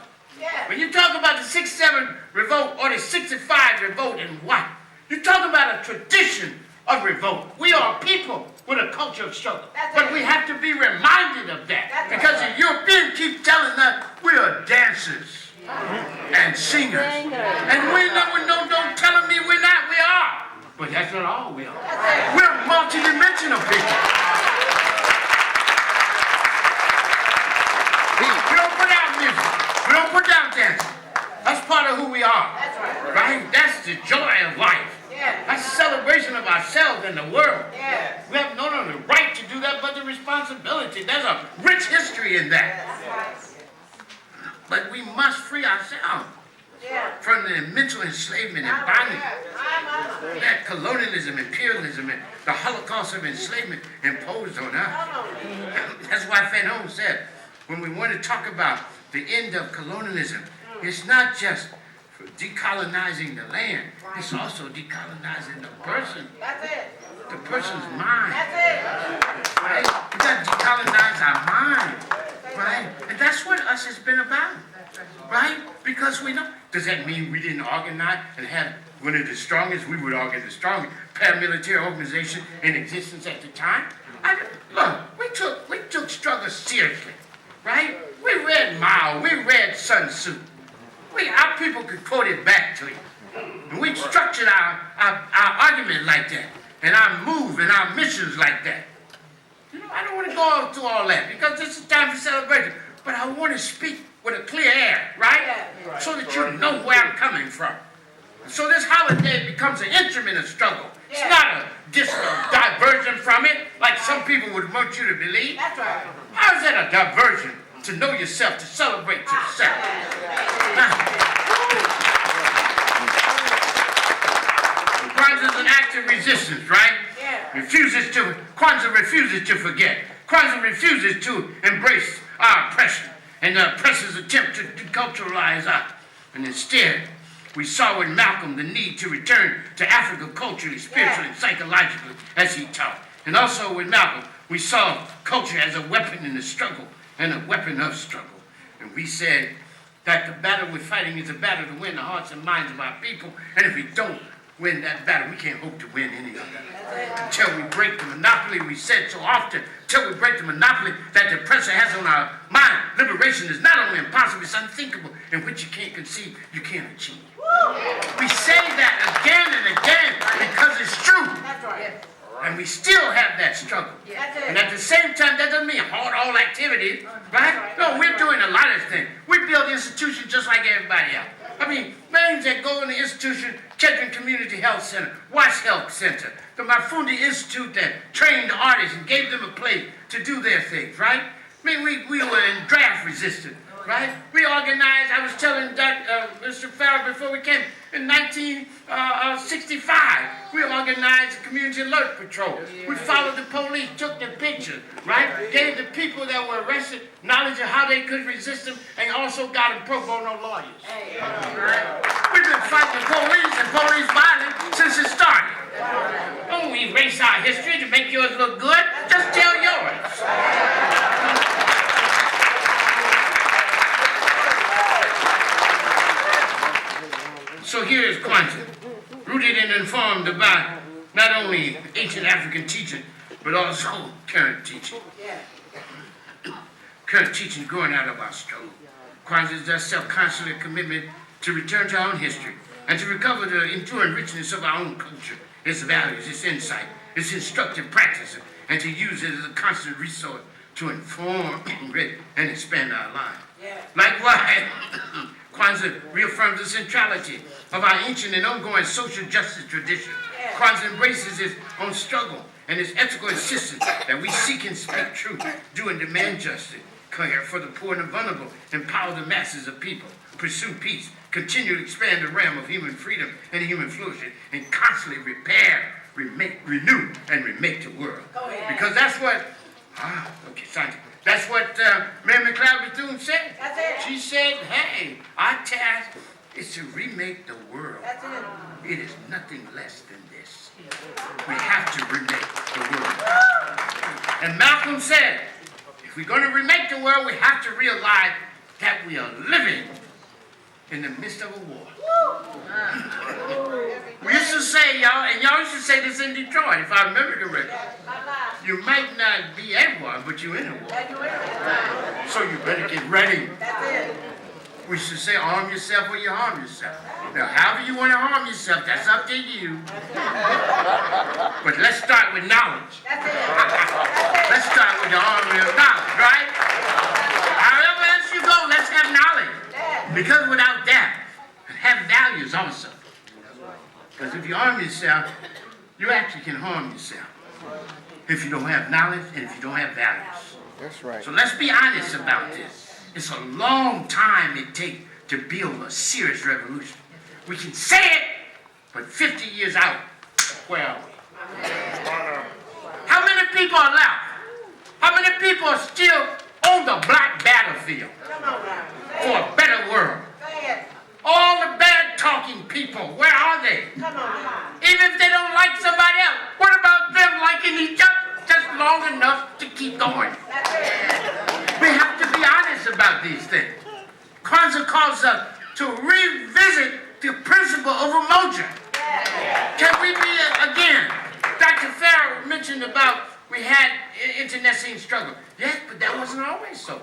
When you talk about the 67 revolt or the 65 revolt and what? You're talking about a tradition of revolt. We are people with a culture of struggle. But we have to be reminded of that. Because the Europeans keep telling us we are dancers and singers. And we don't tell me we're not, we are. But that's not all we are. We're multidimensional people. We don't put out music. We don't put down dancing. That's part of who we are. Right? That's the joy of life. That's a celebration of ourselves and the world. We have not only the right to do that, but the responsibility. There's a rich history in that. But we must free ourselves from the mental enslavement and bondage. That colonialism, imperialism, and the Holocaust of enslavement imposed on us. That's why Fanon said, when we want to talk about the end of colonialism, it's not just decolonizing the land, it's also decolonizing the person. That's it. The person's mind. That's it. Right? We got to decolonize our mind. Right? And that's what us has been about. Right? Because we know. Does that mean we didn't organize and have one of the strongest, we would argue the strongest paramilitary organization in existence at the time? Look, we took struggle seriously. Right? We read Mao, we read Sun Tzu. Our people could quote it back to you. And we structured our argument like that. And our move and our missions like that. You know, I don't want to go through all that because this is time for celebration. But I want to speak with a clear air, right? So that you know where I'm coming from. So this holiday becomes an instrument of struggle. It's not a diversion from it, like some people would want you to believe. That's right. How is that a diversion? To know yourself, to celebrate yourself. Kwanzaa is an act of resistance, right? Yeah. Kwanzaa refuses to forget. Kwanzaa refuses to embrace our oppression and the oppressor's attempt to deculturalize us. And instead, we saw in Malcolm the need to return to Africa culturally, spiritually, and psychologically, as he taught. And also with Malcolm, we saw culture as a weapon in the struggle and a weapon of struggle. And we said that the battle we're fighting is a battle to win the hearts and minds of our people. And if we don't win that battle, we can't hope to win any of it. Until we break the monopoly, we said so often, until we break the monopoly that the oppressor has on our mind, liberation is not only impossible, it's unthinkable, in which you can't conceive, you can't achieve. We say that again and again because it's true. That's right. And we still have that struggle. That's it. And at the same time, that doesn't mean halt all activities, right? No, we're doing a lot of things. We build institutions just like everybody else. I mean, names that go in the institution, Children Community Health Center, Wash Health Center, the Mafundi Institute that trained artists and gave them a place to do their things, right? I mean, we were in draft resistance, right? We organized, I was telling Mr. Farrell before we came, in 1965, we organized the Community Alert Patrol. We followed the police, took their pictures, right? Gave the people that were arrested knowledge of how they could resist them, and also got them pro bono lawyers. We've been fighting the police and police violence since it started. Don't erase our history to make yours look good. Just tell yours. So here is Kwanzaa, rooted and informed by not only ancient African teaching, but also current teaching. Current teaching growing out of our struggle. Kwanzaa is that self-conscious commitment to return to our own history and to recover the enduring richness of our own culture, its values, its insight, its instructive practices, and to use it as a constant resource to inform, enrich, and expand our lives. Likewise, Kwanzaa reaffirms the centrality of our ancient and ongoing social justice tradition. Kwanzaa embraces its own struggle and its ethical insistence that we seek and speak truth, do and demand justice, care for the poor and the vulnerable, empower the masses of people, pursue peace, continue to expand the realm of human freedom and human flourishing, and constantly repair, renew, and remake the world. Because that's what, that's what Mary McLeod Bethune said. That's it. She said, hey, our task is to remake the world. That's it. It is nothing less than this. We have to remake the world. And Malcolm said, if we're going to remake the world, we have to realize that we are living in the midst of a war. We used to say, y'all, and y'all used to say this in Detroit, if I remember correctly. You might not be at war, but you're in a war. So you better get ready. We should say, arm yourself or you harm yourself. Now, however you want to harm yourself, that's up to you. But let's start with knowledge. Let's start with the army of knowledge, right? However else you go, let's have knowledge. Because without that, have values also. Because if you arm yourself, you actually can harm yourself. If you don't have knowledge and if you don't have values. That's right. So let's be honest about this. It's a long time it takes to build a serious revolution. We can say it, but 50 years out, where are we? How many people are left? How many people are still on the black battlefield for a better world? All the bad talking people, where are they? Even if they don't like somebody else, what about them liking each other just long enough to keep going? We have to be honest about these things. Kwanzaa calls us to revisit the principle of emotion. Can we be, again, Dr. Farrell mentioned about we had internecine struggle. Yes, but that wasn't always so.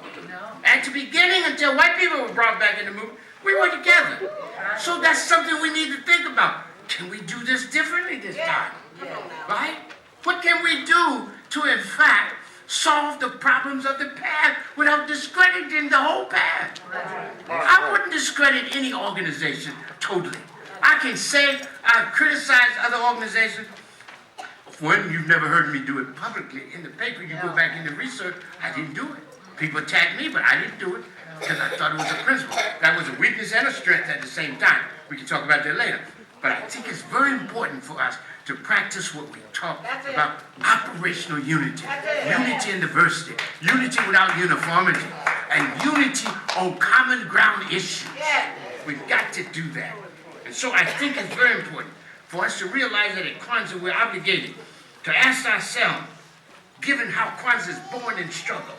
At the beginning, until white people were brought back in the movement, we were together. So that's something we need to think about. Can we do this differently this time? Right? What can we do to, in fact, solve the problems of the past without discrediting the whole past? I wouldn't discredit any organization totally. I can say I've criticized other organizations One, you've never heard me do it publicly in the paper. You go back in the research, I didn't do it. People attacked me, but I didn't do it because I thought it was a principle. That was a weakness and a strength at the same time. We can talk about that later. But I think it's very important for us to practice what we talk about: operational unity, unity in diversity, unity without uniformity, and unity on common ground issues. We've got to do that. And so I think it's very important for us to realize that at Kwanzaa we're obligated to ask ourselves, given how Kwanzaa is born in struggle,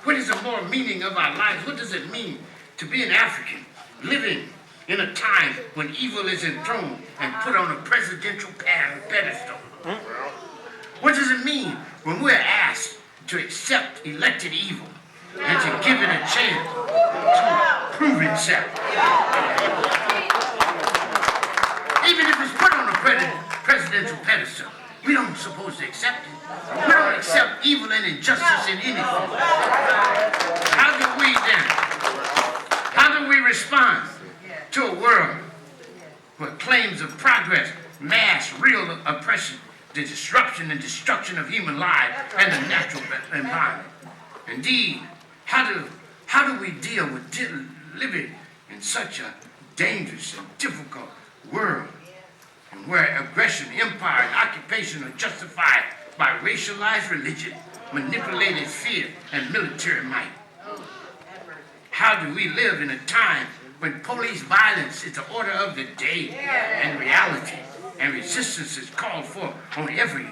what is the moral meaning of our lives? What does it mean to be an African living in a time when evil is enthroned and put on a presidential pedestal? What does it mean when we're asked to accept elected evil and to give it a chance to prove itself? Even if it's put on a presidential pedestal, we don't supposed to accept it. We don't accept evil and injustice in anything. How do we respond to a world where claims of progress mask real oppression, the disruption and destruction of human lives and the natural environment? Indeed, how do we deal with living in such a dangerous and difficult world, and where aggression, empire, and occupation are justified by racialized religion, manipulated fear, and military might? How do we live in a time when police violence is the order of the day and reality, and resistance is called for on every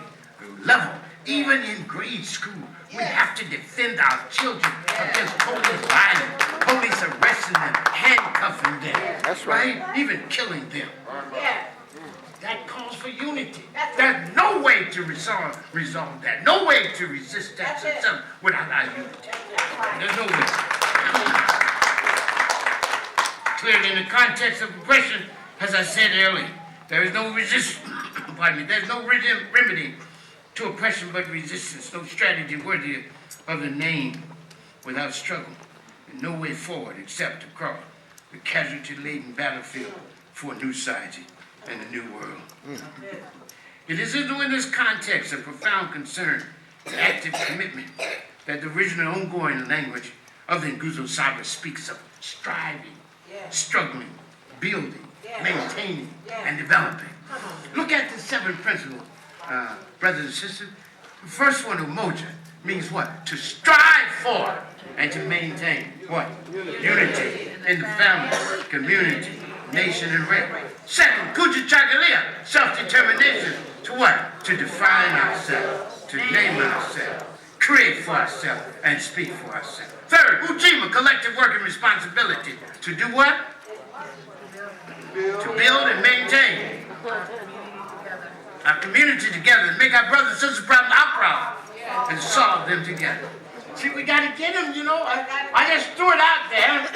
level? Even in grade school, we have to defend our children against police violence, police arresting them, handcuffing them, that's right, even killing them. That calls for unity. There's no way to resolve that. No way to resist that system without our unity. There's no way. Clearly, in the context of oppression, as I said earlier, there is no resistance. Pardon me. There's no remedy to oppression but resistance. No strategy worthy of the name without struggle, and no way forward except to cross the casualty-laden battlefield for a new society and a new world. It is in this context of profound concern and active commitment that the original ongoing language of the Nguzo Saba speaks of striving, struggling, building, maintaining, and developing. Look at the 7 principles, brothers and sisters. The first one, umoja, means what? To strive for and to maintain what? Unity in the family, community, nation, and race. Second, kujichagulia, self-determination. To what? To define ourselves, to name ourselves, create for ourselves, and speak for ourselves. Third, ujima, collective work and responsibility. To do what? To build and maintain our community together, and make our brothers and sisters proud and our proud, and solve them together. See, we got to get them, you know. I just threw it out there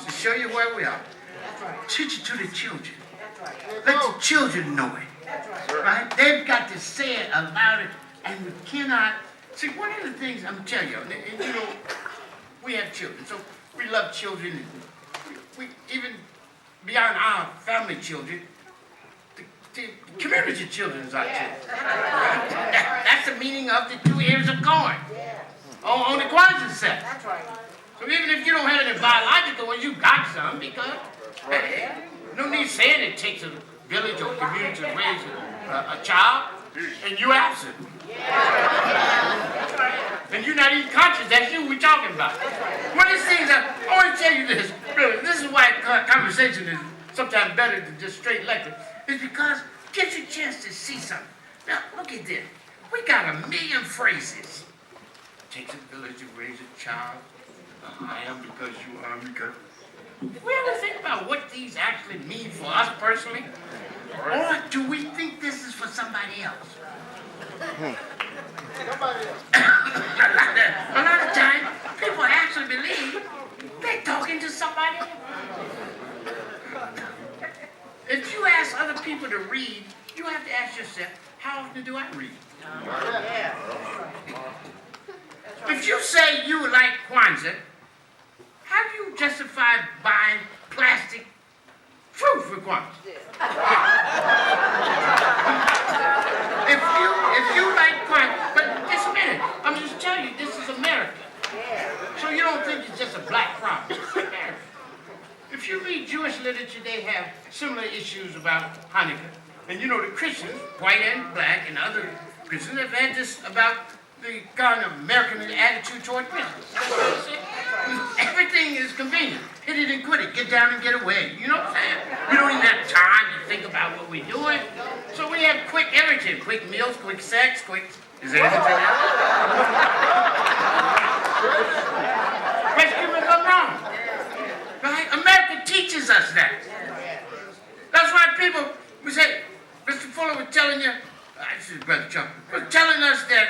to show you where we are. Teach it to the children. Let the children know it. Right? They've got to say it aloud, and we cannot. See, one of the things I'm telling you, and you know, we have children, so we love children. We even beyond our family children, the community children is our children. That's the meaning of the 2 ears of corn on the Kwanzaa set. That's right. So even if you don't have any biological ones, you got some, because no need saying it takes a village or community to raise a child, and you absent. And you're not even conscious that's you we're talking about. One of these things, I want to tell you this, really, this is why conversation is sometimes better than just straight lecture, is because it gives you a chance to see something. Now, look at this. We got 1 million phrases. It takes a village to raise a child. I am because you are because. Do we ever think about what these actually mean for us personally? Or do we think this is for somebody else? A lot of times, people actually believe they're talking to somebody else. If you ask other people to read, you have to ask yourself, how often do I read? If you say you like Kwanzaa, how do you justify buying plastic fruit for Kwanzaa? don't think it's just a black problem. It's American. If you read Jewish literature, they have similar issues about Hanukkah. And you know, the Christians, white and black, and other Christians have had this about the kind of American attitude toward Christmas. Everything is convenient. Hit it and quit it. Get down and get away. You know what I'm saying? We don't even have time to think about what we're doing. So we have quick everything. Quick meals, quick sex, quick... Is there anything else? Question me if I'm wrong. Right? America teaches us that. That's why people, we say, Mr. Fuller was telling you, this is Brother Chuck, was telling us that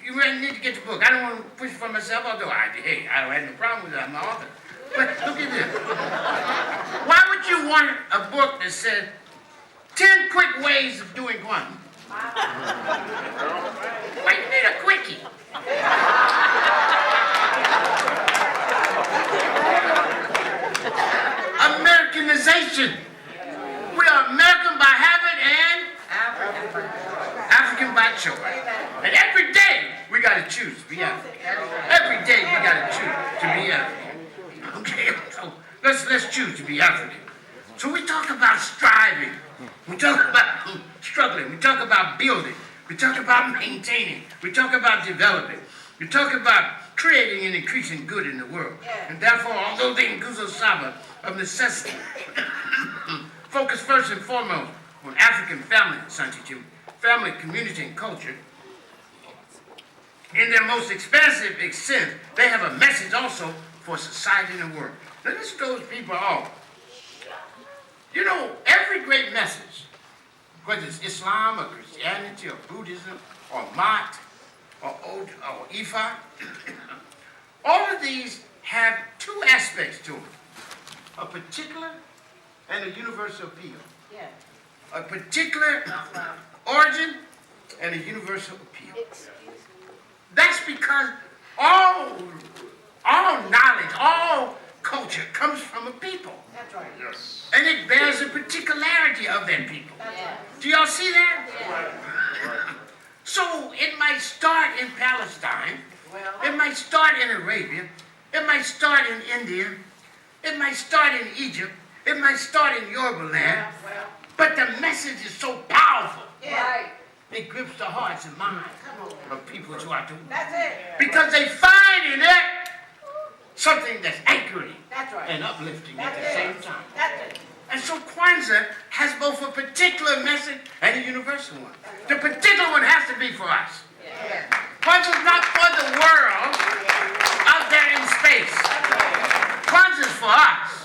you really need to get the book. I don't want to push it for myself, although I don't have no problem with that. I'm an author. But look at this. Why would you want a book that says 10 quick ways of doing Kwanzaa? Why you need a quickie? Americanization. We are American by habit and African by choice. And every day we got to choose to be African. Every day we got to choose to be African. Okay, so let's choose to be African. So we talk about striving. We talk about struggling. We talk about building. We talk about maintaining. We talk about developing. We talk about creating and increasing good in the world. And therefore, although the Nguzo Saba of necessity focus first and foremost on African family, family, community, and culture, in their most expansive extent, they have a message also for society and the world. Now, this throws people off. You know, every great message, whether it's Islam or Christianity or Buddhism or Mat or Ifa, all of these have two aspects to them. A particular and a universal appeal. Yeah. A particular origin and a universal appeal. That's because all knowledge, all culture comes from a people. That's right. Yes. And it bears a particularity of that people. Yeah. Do y'all see that? Yeah. So it might start in Palestine, it might start in Arabia, it might start in India, it might start in Egypt, it might start in Yoruba land, but the message is so powerful. Yeah. It grips the hearts and minds of people throughout the world. That's it. Because they find in it something that's anchoring and uplifting That's at the same time. That's it. And so Kwanzaa has both a particular message and a universal one. The particular one has to be for us. Yeah. Kwanzaa is not for the world out there in space. Kwanzaa is for us.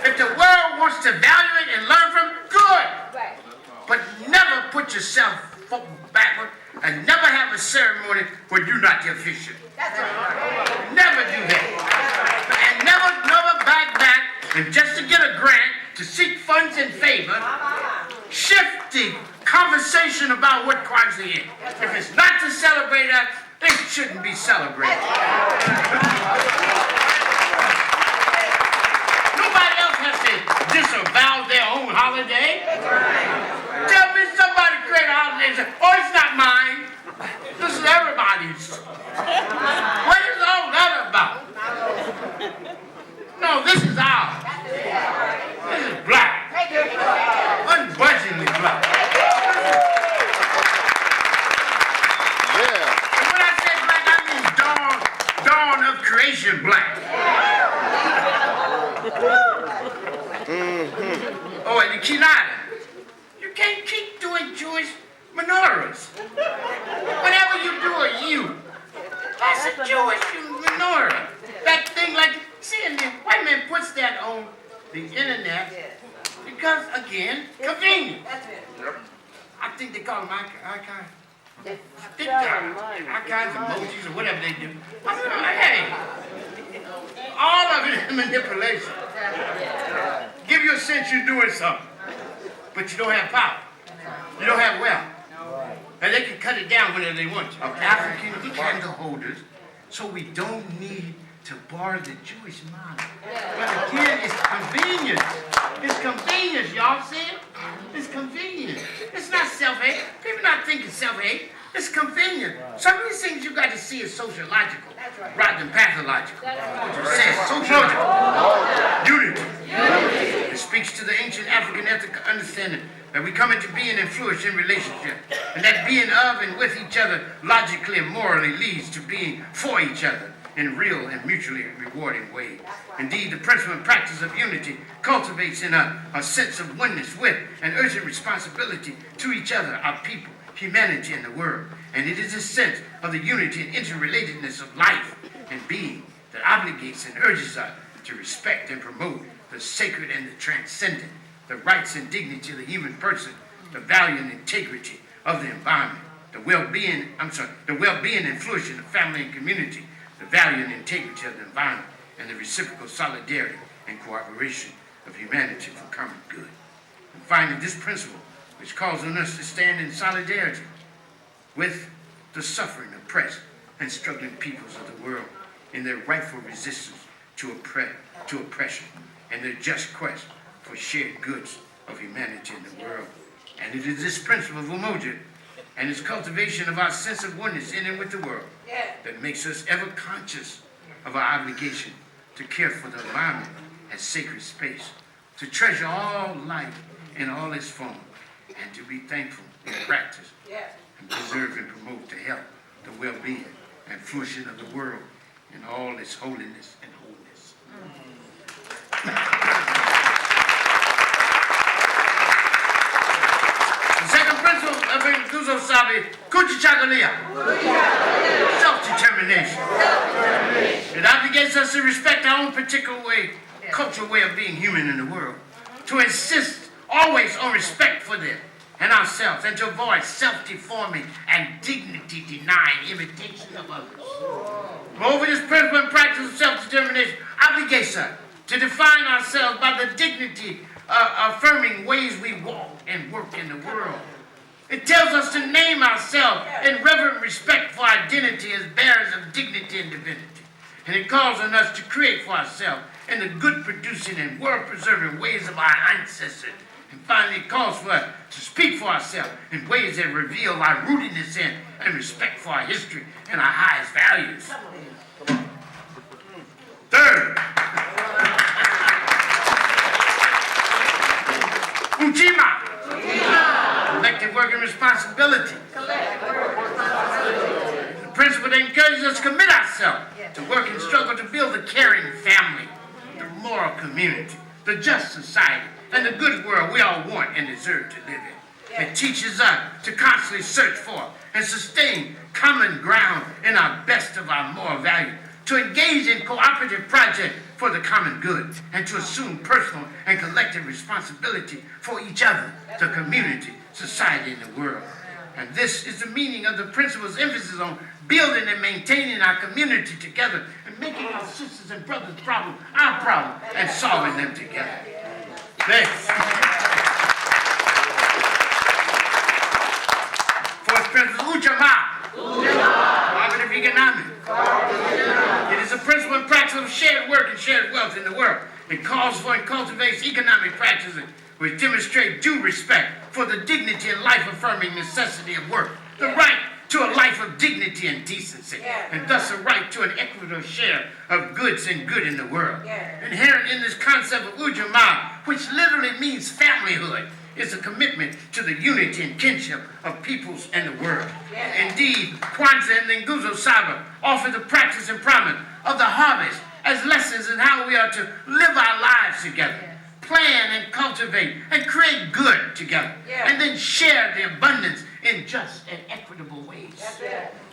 If the world wants to value it and learn from it, good. But never put yourself backward and never have a ceremony where you're not the official. That's right. Never do that. And never back and just to get a grant, to seek funds in favor, shift the conversation about what Kwanzaa is. If it's not to celebrate us, it shouldn't be celebrated. Nobody else has to disavow their own holiday. Tell me somebody create a holiday and say, oh, it's not mine. This is everybody's. What is all that about? No, this is ours. This is black. Unbudgingly black. Yeah. And when I say black, I mean dawn of creation black. Oh, and the Kinada. You can't keep doing Jewish menorahs. Whatever you do are you. That's a Jewish menorah. That thing like, see, and the white man puts that on the internet because, again, convenient. I think they call them icons. Icons, emojis, or whatever they do. I said, hey, all of it is manipulation. Give you a sense you're doing something, but you don't have power. You don't have wealth. And they can cut it down whenever they want to. Of African candle holders, so we don't need to borrow the Jewish model. But again, it's convenience. It's convenience, y'all see it? It's convenience. It's not self-hate. People not thinking self-hate. It's convenient. Some of these things you got to see as sociological rather than pathological. What you say is sociological. Unity. It speaks to the ancient African ethical understanding that we come into being and flourish in relationship. And that being of and with each other logically and morally leads to being for each other in real and mutually rewarding ways. Indeed, the principle and practice of unity cultivates in us a sense of oneness with and urgent responsibility to each other, our people, humanity, and the world. And it is a sense of the unity and interrelatedness of life and being that obligates and urges us to respect and promote the sacred and the transcendent, the rights and dignity of the human person, the value and integrity of the environment, the well-being and flourishing of family and community, the value and integrity of the environment, and the reciprocal solidarity and cooperation of humanity for common good. And finally, this principle, which calls on us to stand in solidarity with the suffering, oppressed, and struggling peoples of the world in their rightful resistance to oppression and their just quest for shared goods of humanity in the world. And it is this principle of umoja and its cultivation of our sense of oneness in and with the world that makes us ever conscious of our obligation to care for the environment as sacred space, to treasure all life in all its forms, and to be thankful in practice and preserve and promote the health, the well-being, and flourishing of the world in all its holiness and wholeness. The second principle of Nguzo Sabe, Kuchichagalia, self-determination. It obligates us to respect our own particular way, cultural way of being human in the world, to insist always on respect for them and ourselves, and to avoid self-deforming and dignity-denying imitation of others. Moreover, this principle and practice of self-determination obligates us to define ourselves by the dignity-affirming ways we walk and work in the world. It tells us to name ourselves in reverent respect for identity as bearers of dignity and divinity. And it calls on us to create for ourselves in the good-producing and world-preserving ways of our ancestors. And finally, it calls for us to speak for ourselves in ways that reveal our rootedness in and respect for our history and our highest values. Third, Ujima, collective work and responsibility. The principle that encourages us to commit ourselves to work and struggle to build a caring family, the moral community, the just society, and the good world we all want and deserve to live in. It teaches us to constantly search for and sustain common ground in our best of our moral value, to engage in cooperative projects for the common good, and to assume personal and collective responsibility for each other, the community, society, and the world. And this is the meaning of the principle's emphasis on building and maintaining our community together and making our sisters and brothers' problems our problem and solving them together. Next. Fourth principle, Ujamaa. Cooperative economics. It is a principle and practice of shared work and shared wealth in the world. It calls for and cultivates economic practices which demonstrate due respect for the dignity and life-affirming necessity of work, the right to a life of dignity and decency, and thus a right to an equitable share of goods and good in the world. Inherent in this concept of Ujamaa, which literally means familyhood, is a commitment to the unity and kinship of peoples and the world. Indeed, Kwanzaa and the Nguzo Saba offer the practice and promise of the harvest as lessons in how we are to live our lives together, plan and cultivate and create good together, and then share the abundance in just and equitable ways.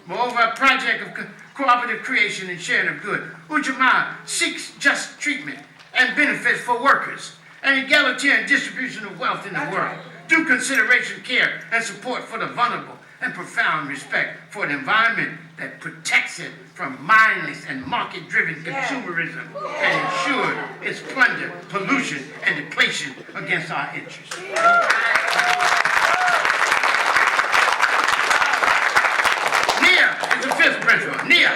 Moreover, a project of cooperative creation and sharing of good, Ujamaa seeks just treatment and benefits for workers, and egalitarian distribution of wealth in the world, due consideration, care, and support for the vulnerable, and profound respect for the environment that protects it from mindless and market-driven consumerism and ensures its plunder, pollution, and depletion against our interests. Nia is the fifth principle. Nia.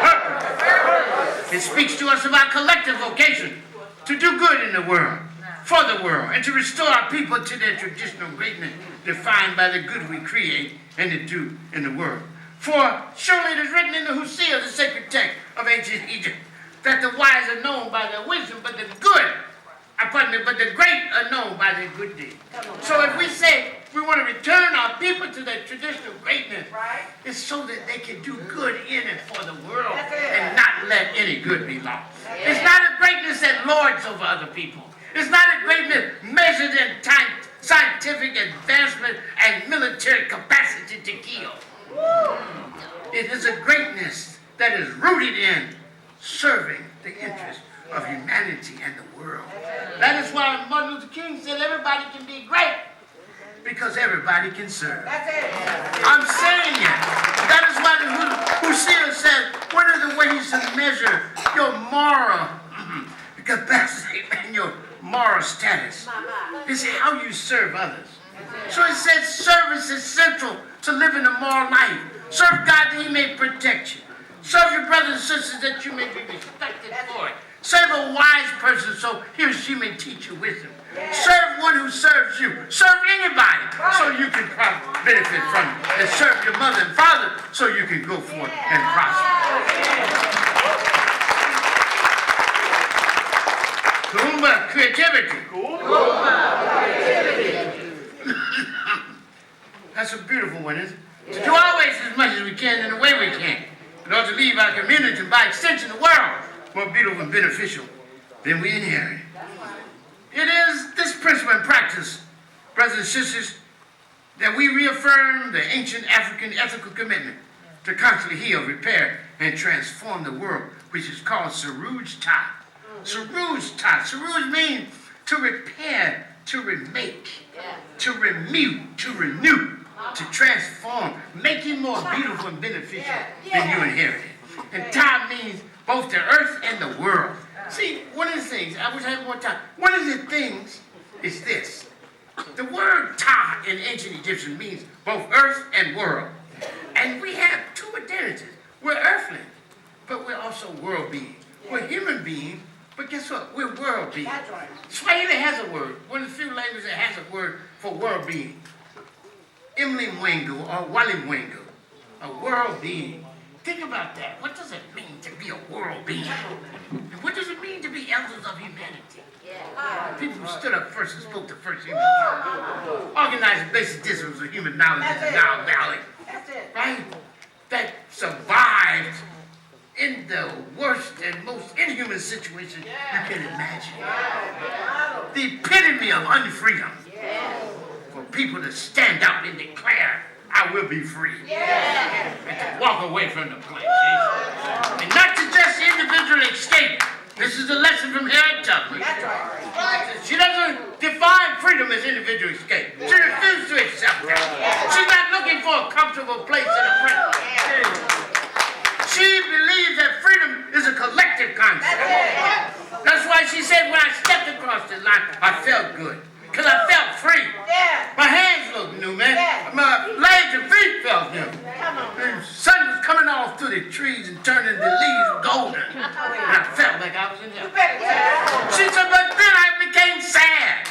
Purpose. It speaks to us of our collective vocation to do good in the world, for the world, and to restore our people to their traditional greatness defined by the good we create and to do in the world. For surely it is written in the Hosea, the sacred text of ancient Egypt, that the wise are known by their wisdom, but the great are known by their good deeds. So if we say we want to return our people to their traditional greatness, it's so that they can do good in and for the world and not let any good be lost. It's not a greatness that lords over other people. It's not a greatness measured in scientific advancement and military capacity to kill. It is a greatness that is rooted in serving the interests of humanity and the world. That is why Martin Luther King said everybody can be great, because everybody can serve. I'm saying it. That is why the Hosea said one of the ways to measure your moral capacity and your moral status is how you serve others. So it says service is central to living a moral life. Serve God that he may protect you. Serve your brothers and sisters that you may be respected for it. Serve a wise person so he or she may teach you wisdom. Serve one who serves you. Serve anybody so you can benefit from it. And serve your mother and father so you can go forth and prosper. Kumba creativity. That's a beautiful one, isn't it? To do always as much as we can in the way we can, in order to leave our community and by extension the world more beautiful and beneficial than we inherit. It is this principle and practice, brothers and sisters, that we reaffirm the ancient African ethical commitment to constantly heal, repair, and transform the world, which is called Suruj Ta. Suruj Ta. Suruj means to repair, to remake, to remute, to renew, to transform, make it more beautiful and beneficial than you inherited. And Ta means both the earth and the world. See, one of the things, I wish I had more time. One of the things is this. The word Ta in ancient Egyptian means both earth and world. And we have two identities. We're earthly, but we're also world beings. We're human beings, but guess what? We're world beings. Swahili has a word. One of the few languages that has a word for world being. Imlimwengu or Walimwengu, a world being. Think about that. What does it mean to be a world being? And what does it mean to be elders of humanity? People who stood up first and spoke the first human being. Organized the basic disciplines of human knowledge in the Nile Valley. Right? That survived in the worst and most inhuman situation you can imagine. The epitome of unfreedom. For people to stand up and declare, I will be free. And to walk away from the plantation. And not to just individually escape. This is a lesson from Harriet Tubman. She doesn't define freedom as individual escape. She refuses to accept that. She's not looking for a comfortable place in a prison. She believes that freedom is a collective concept. That's why she said when I stepped across the line, I felt good. Because I felt free. My hands looked new, man. My legs and feet felt new. The sun was coming off through the trees and turning the leaves golden. And I felt like I was in heaven. She said, but then I became sad.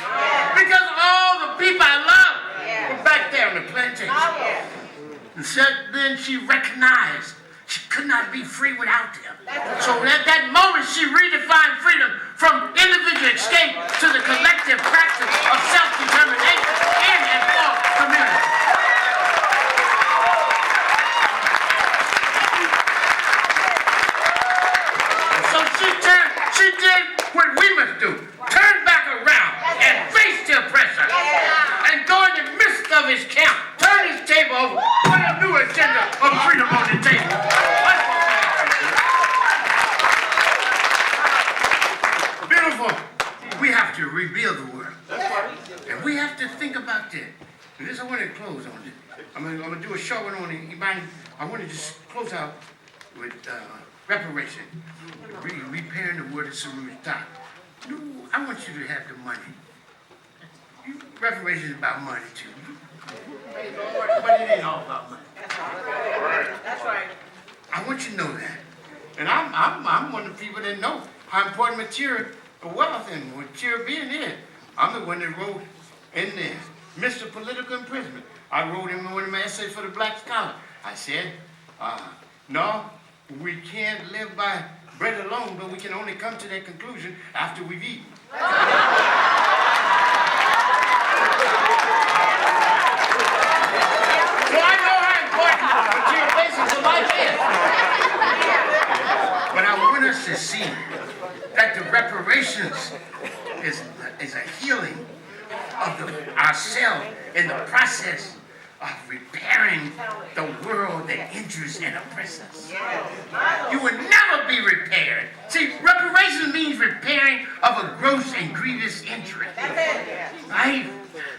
Because all the people I loved were back there on the plantation. And said, then she recognized she could not be free without them. So at that moment, she redefined freedom from individual escape to the collective practice of self-determination in and for community. So she did what we must do. Turn back around and face the oppressor. And go in the midst of his camp, turn his table over, put a new agenda of freedom on the table. We have to rebuild the world. And we have to think about that. And this I want to close on this. I'm going to do a short one on it. I want to just close out with reparation. Repairing the word of Suruj Ta. I want you to have the money. Reparation is about money too. But it ain't all about money. That's right. I want you to know that. And I'm one of the people that know how important material wealth and material being is. I'm the one that wrote in there, Mr. Political Imprisonment. I wrote in one of my essays for the Black Scholar. I said, no, we can't live by bread alone, but we can only come to that conclusion after we've eaten. So I know how important material basics of life is. But I want us to see that the reparations is a healing of ourselves in the process of repairing the world that injures and oppresses us. You will never be repaired. See, reparations means repairing of a gross and grievous injury. Right?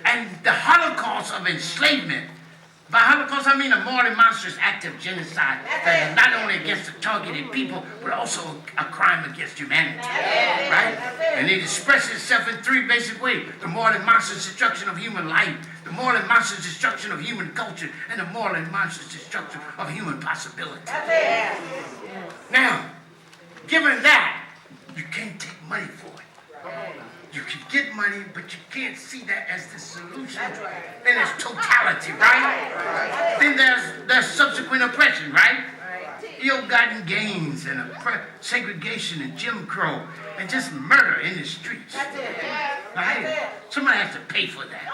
And the Holocaust of enslavement. By Holocaust, I mean a morally monstrous act of genocide that is not only against the targeted people, but also a crime against humanity. Right? And it expresses itself in three basic ways. The morally monstrous destruction of human life, the morally monstrous destruction of human culture, and the morally monstrous destruction of human possibility. Now, given that, you can't take money for it. You can get money, but you can't see that as the solution. Then there's totality, right? Then there's subsequent oppression, right? Ill-gotten gains and segregation and Jim Crow and just murder in the streets. Right? Somebody has to pay for that.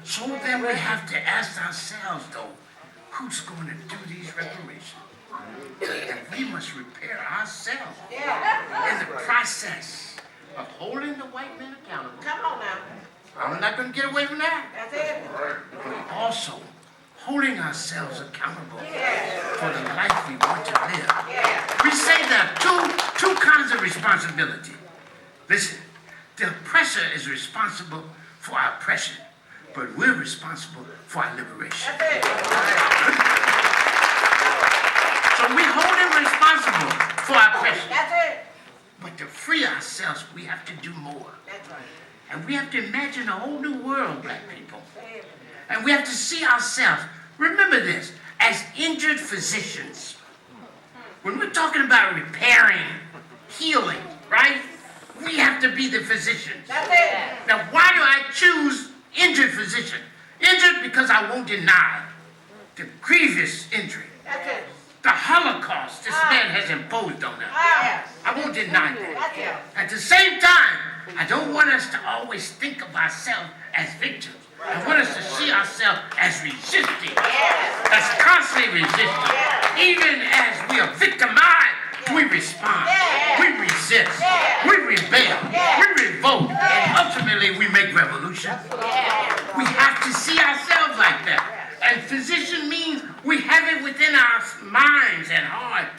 So then we have to ask ourselves, though, who's going to do these reparations? And we must repair ourselves in the process of holding the white man accountable. Come on now. I'm not going to get away from that. That's it. But also holding ourselves accountable for the life we want to live. We say that two kinds of responsibility. Listen, the oppressor is responsible for our oppression, but we're responsible for our liberation. So we hold him responsible for our oppression. That's it. But to free ourselves, we have to do more. That's right. And we have to imagine a whole new world, black people. And we have to see ourselves, remember this, as injured physicians. When we're talking about repairing, healing, right? We have to be the physicians. That's it. Now, why do I choose injured physician? Injured because I won't deny the grievous injury, That's it. the Holocaust this man has imposed on us. I won't deny that. That's it. At the same time, I don't want us to always think of ourselves as victims. I want us to see ourselves as resisting, as constantly resisting. Even as we are victimized, we respond, we resist, we rebel, we revolt, and ultimately we make revolution. We have to see ourselves like that. And physician means we have it within our minds and heart.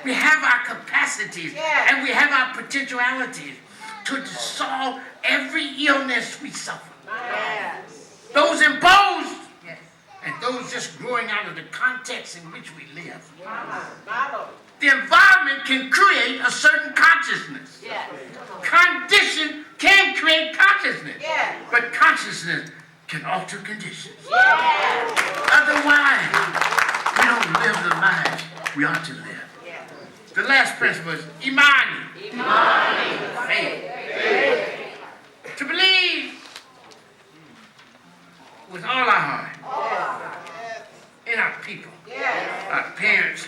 We have our capacities and we have our potentialities to solve every illness we suffer. Those imposed and those just growing out of the context in which we live. The environment can create a certain consciousness. Condition can create consciousness. But consciousness can alter conditions. Otherwise, we don't live the lives we ought to live. The last principle is Imani. Faith. To believe with all our heart in our people, our parents,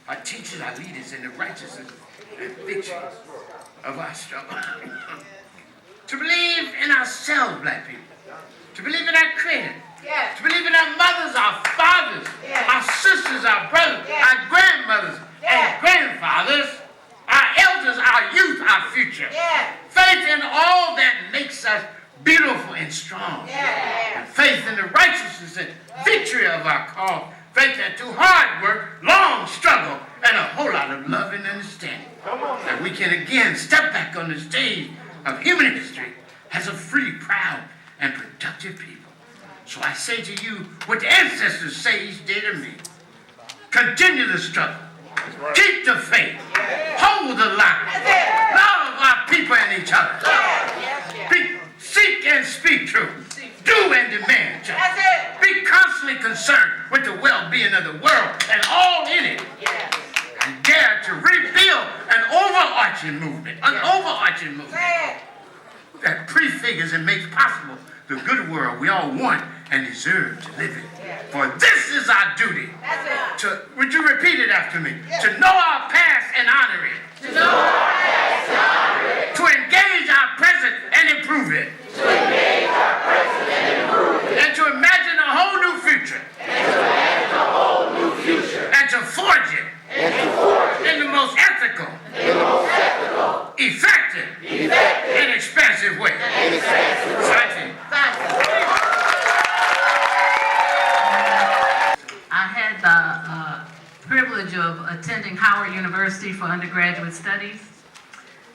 our teachers, our leaders, and the righteousness and victory of our struggle. To believe in ourselves, black people. To believe in our Creator. To believe in our mothers, our fathers, our sisters, our brothers, our grandmothers, and grandfathers, our elders, our youth, our future. Faith in all that makes us beautiful and strong. And faith in the righteousness and victory of our cause. Faith that through hard work, long struggle, and a whole lot of love and understanding, that we can again step back on the stage of human history as a free, proud, and productive people. So I say to you what the ancestors say each day to me. Continue the struggle. Keep the faith. Hold the line. Love our people and each other. Seek and speak truth. Do and demand justice. Be constantly concerned with the well-being of the world and all in it. And dare to rebuild an overarching overarching movement, that prefigures and makes possible the good world we all want and deserve to live in. For this is our duty. Would you repeat it after me? To know our past and honor it. To engage our present and improve it. And to imagine a whole new future. And to forge it. In the most ethical. Effective. And expansive way. I had the privilege of attending Howard University for undergraduate studies.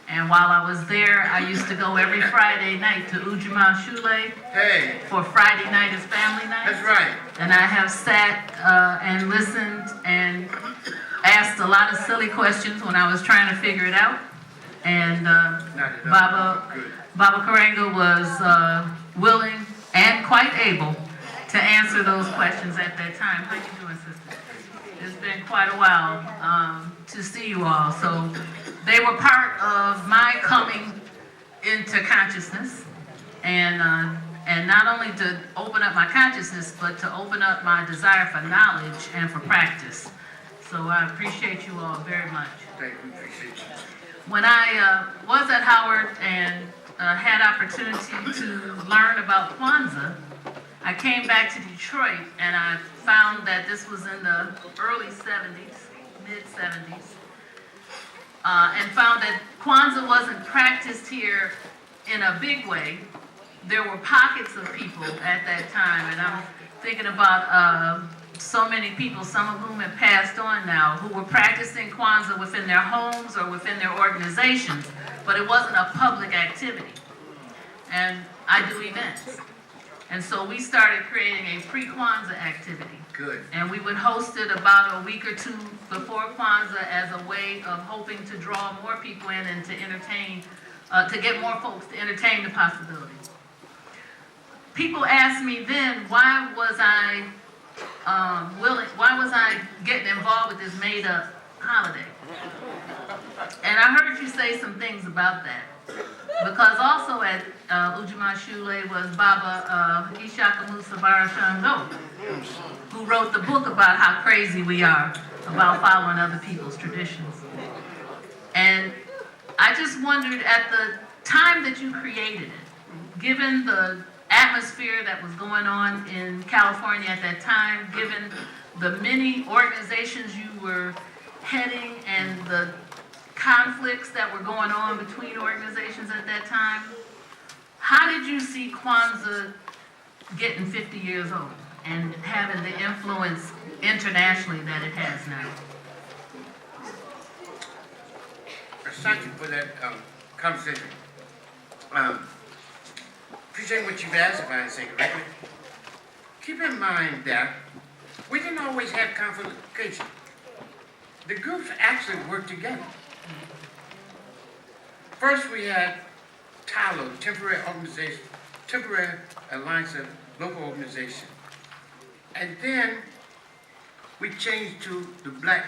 And while I was there, I used to go every Friday night to Ujamaa Shule for Friday night as family night. That's right. And I have sat and listened and asked a lot of silly questions when I was trying to figure it out. And Baba Karenga was willing and quite able to answer those questions at that time. How you doing, sister? It's been quite a while to see you all. So they were part of my coming into consciousness, and not only to open up my consciousness, but to open up my desire for knowledge and for practice. So I appreciate you all very much. Thank you, appreciate you. When I was at Howard and had opportunity to learn about Kwanzaa, I came back to Detroit and I found that this was in the early 70s, mid-70s, and found that Kwanzaa wasn't practiced here in a big way. There were pockets of people at that time, and I'm thinking about so many people, some of whom have passed on now, who were practicing Kwanzaa within their homes or within their organizations, but it wasn't a public activity. And I do events. And so we started creating a pre-Kwanzaa activity. Good. And we would host it about a week or two before Kwanzaa as a way of hoping to draw more people in and to entertain, to get more folks to entertain the possibility. People asked me then, why was I getting involved with this made-up holiday? And I heard you say some things about that. Because also at Ujamaa Shule was Baba Ishaka Musa Barashango, who wrote the book about how crazy we are about following other people's traditions. And I just wondered, at the time that you created it, given the atmosphere that was going on in California at that time, given the many organizations you were heading and the conflicts that were going on between organizations at that time, how did you see Kwanzaa getting 50 years old and having the influence internationally that it has now? Thank you for that conversation. Appreciate what you've asked, if I understand correctly. Keep in mind that we didn't always have confrontation. The groups actually worked together. First, we had TALO, Temporary Alliance of Local Organization. And then we changed to the Black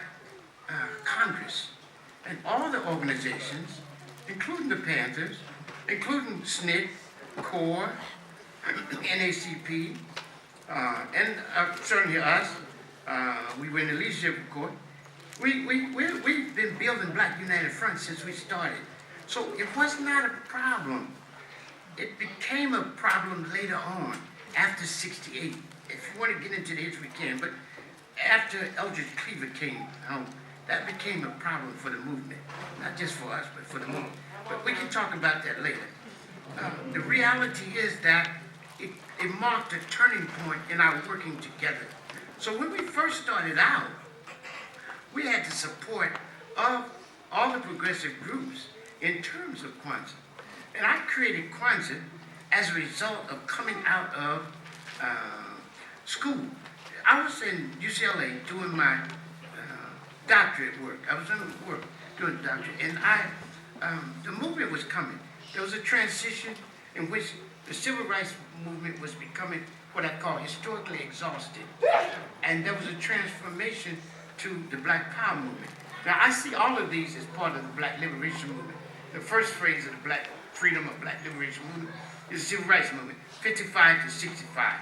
Congress. And all the organizations, including the Panthers, including SNCC, CORE, NACP, and certainly us, we were in the leadership of CORE. We've been building Black United Front since we started. So it was not a problem. It became a problem later on, after '68. If you want to get into the history, we can, but after Eldridge Cleaver came home, that became a problem for the movement. Not just for us, but for the movement. But we can talk about that later. The reality is that it marked a turning point in our working together. So when we first started out, we had the support of all the progressive groups in terms of Kwanzaa. And I created Kwanzaa as a result of coming out of school. I was in UCLA doing my doctorate work. I was doing doctorate, and the movement was coming. There was a transition in which the civil rights movement was becoming what I call historically exhausted. And there was a transformation to the Black Power movement. Now, I see all of these as part of the Black Liberation Movement. The first phase of the Black Freedom or Black Liberation Movement is the Civil Rights Movement, 55 to 65.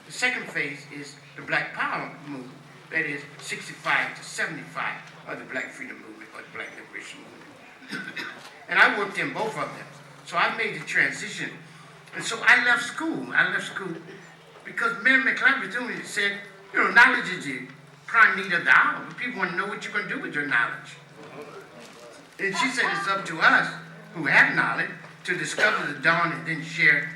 The second phase is the Black Power Movement, that is 65 to 75 of the Black Freedom Movement or the Black Liberation Movement. And I worked in both of them. So I made the transition. And so I left school. Because Mary McLeod told me, said, knowledge is the prime need of the hour. But people want to know what you're going to do with your knowledge. And she said it's up to us who have knowledge to discover the dawn and then share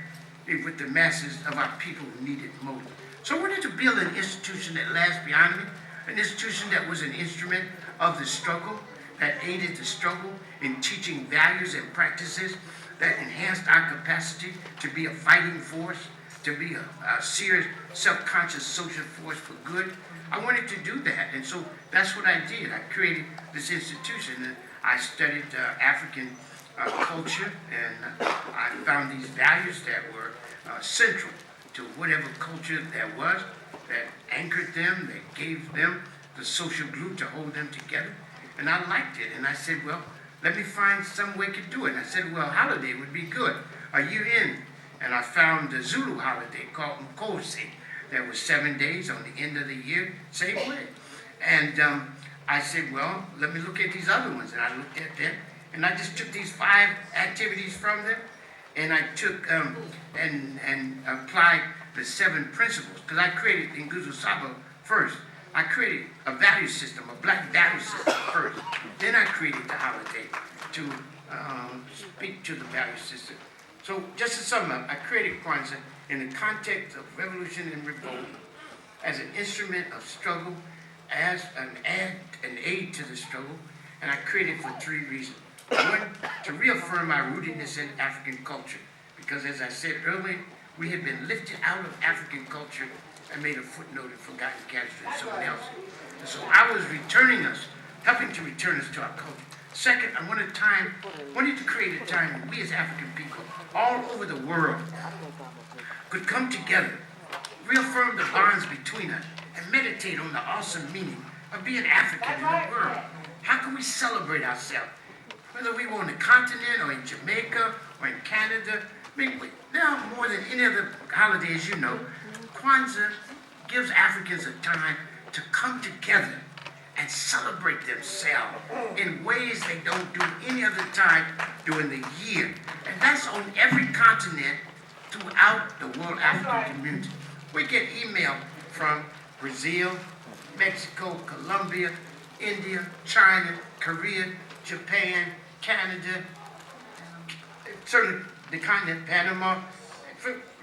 it with the masses of our people who need it most. So I wanted to build an institution that lasts beyond me, an institution that was an instrument of the struggle, that aided the struggle in teaching values and practices that enhanced our capacity to be a fighting force, to be a serious, self-conscious social force for good. I wanted to do that, and so that's what I did. I created this institution, and I studied African culture, and I found these values that were central to whatever culture there was, that anchored them, that gave them the social glue to hold them together. And I liked it, and I said, well, let me find some way to do it. And I said, well, holiday would be good. Are you in? And I found the Zulu holiday called Nkosi. That was 7 days on the end of the year, same way. And I said, well, let me look at these other ones. And I looked at them, and I just took these 5 activities from them, and I took and applied the 7 principles. Because I created in Nguzo Saba first. I created a value system, a black value system first. Then I created the holiday to speak to the value system. So just to sum up, I created Kwanzaa in the context of revolution and revolt as an instrument of struggle, as an aid to the struggle, and I created it for 3 reasons. One, to reaffirm our rootedness in African culture, because as I said earlier, we had been lifted out of African culture and made a footnote and forgotten captured someone else. And so I was helping to return us to our culture. Second, I wanted to create a time when we as African people all over the world could come together, reaffirm the bonds between us, and meditate on the awesome meaning of being African in the world. How can we celebrate ourselves? Whether we were on the continent or in Jamaica or in Canada, now more than any other holiday, as you know, Kwanzaa gives Africans a time to come together and celebrate themselves in ways they don't do any other time during the year. And that's on every continent throughout the World African community. We get email from Brazil, Mexico, Colombia, India, China, Korea, Japan, Canada, certainly the continent, Panama,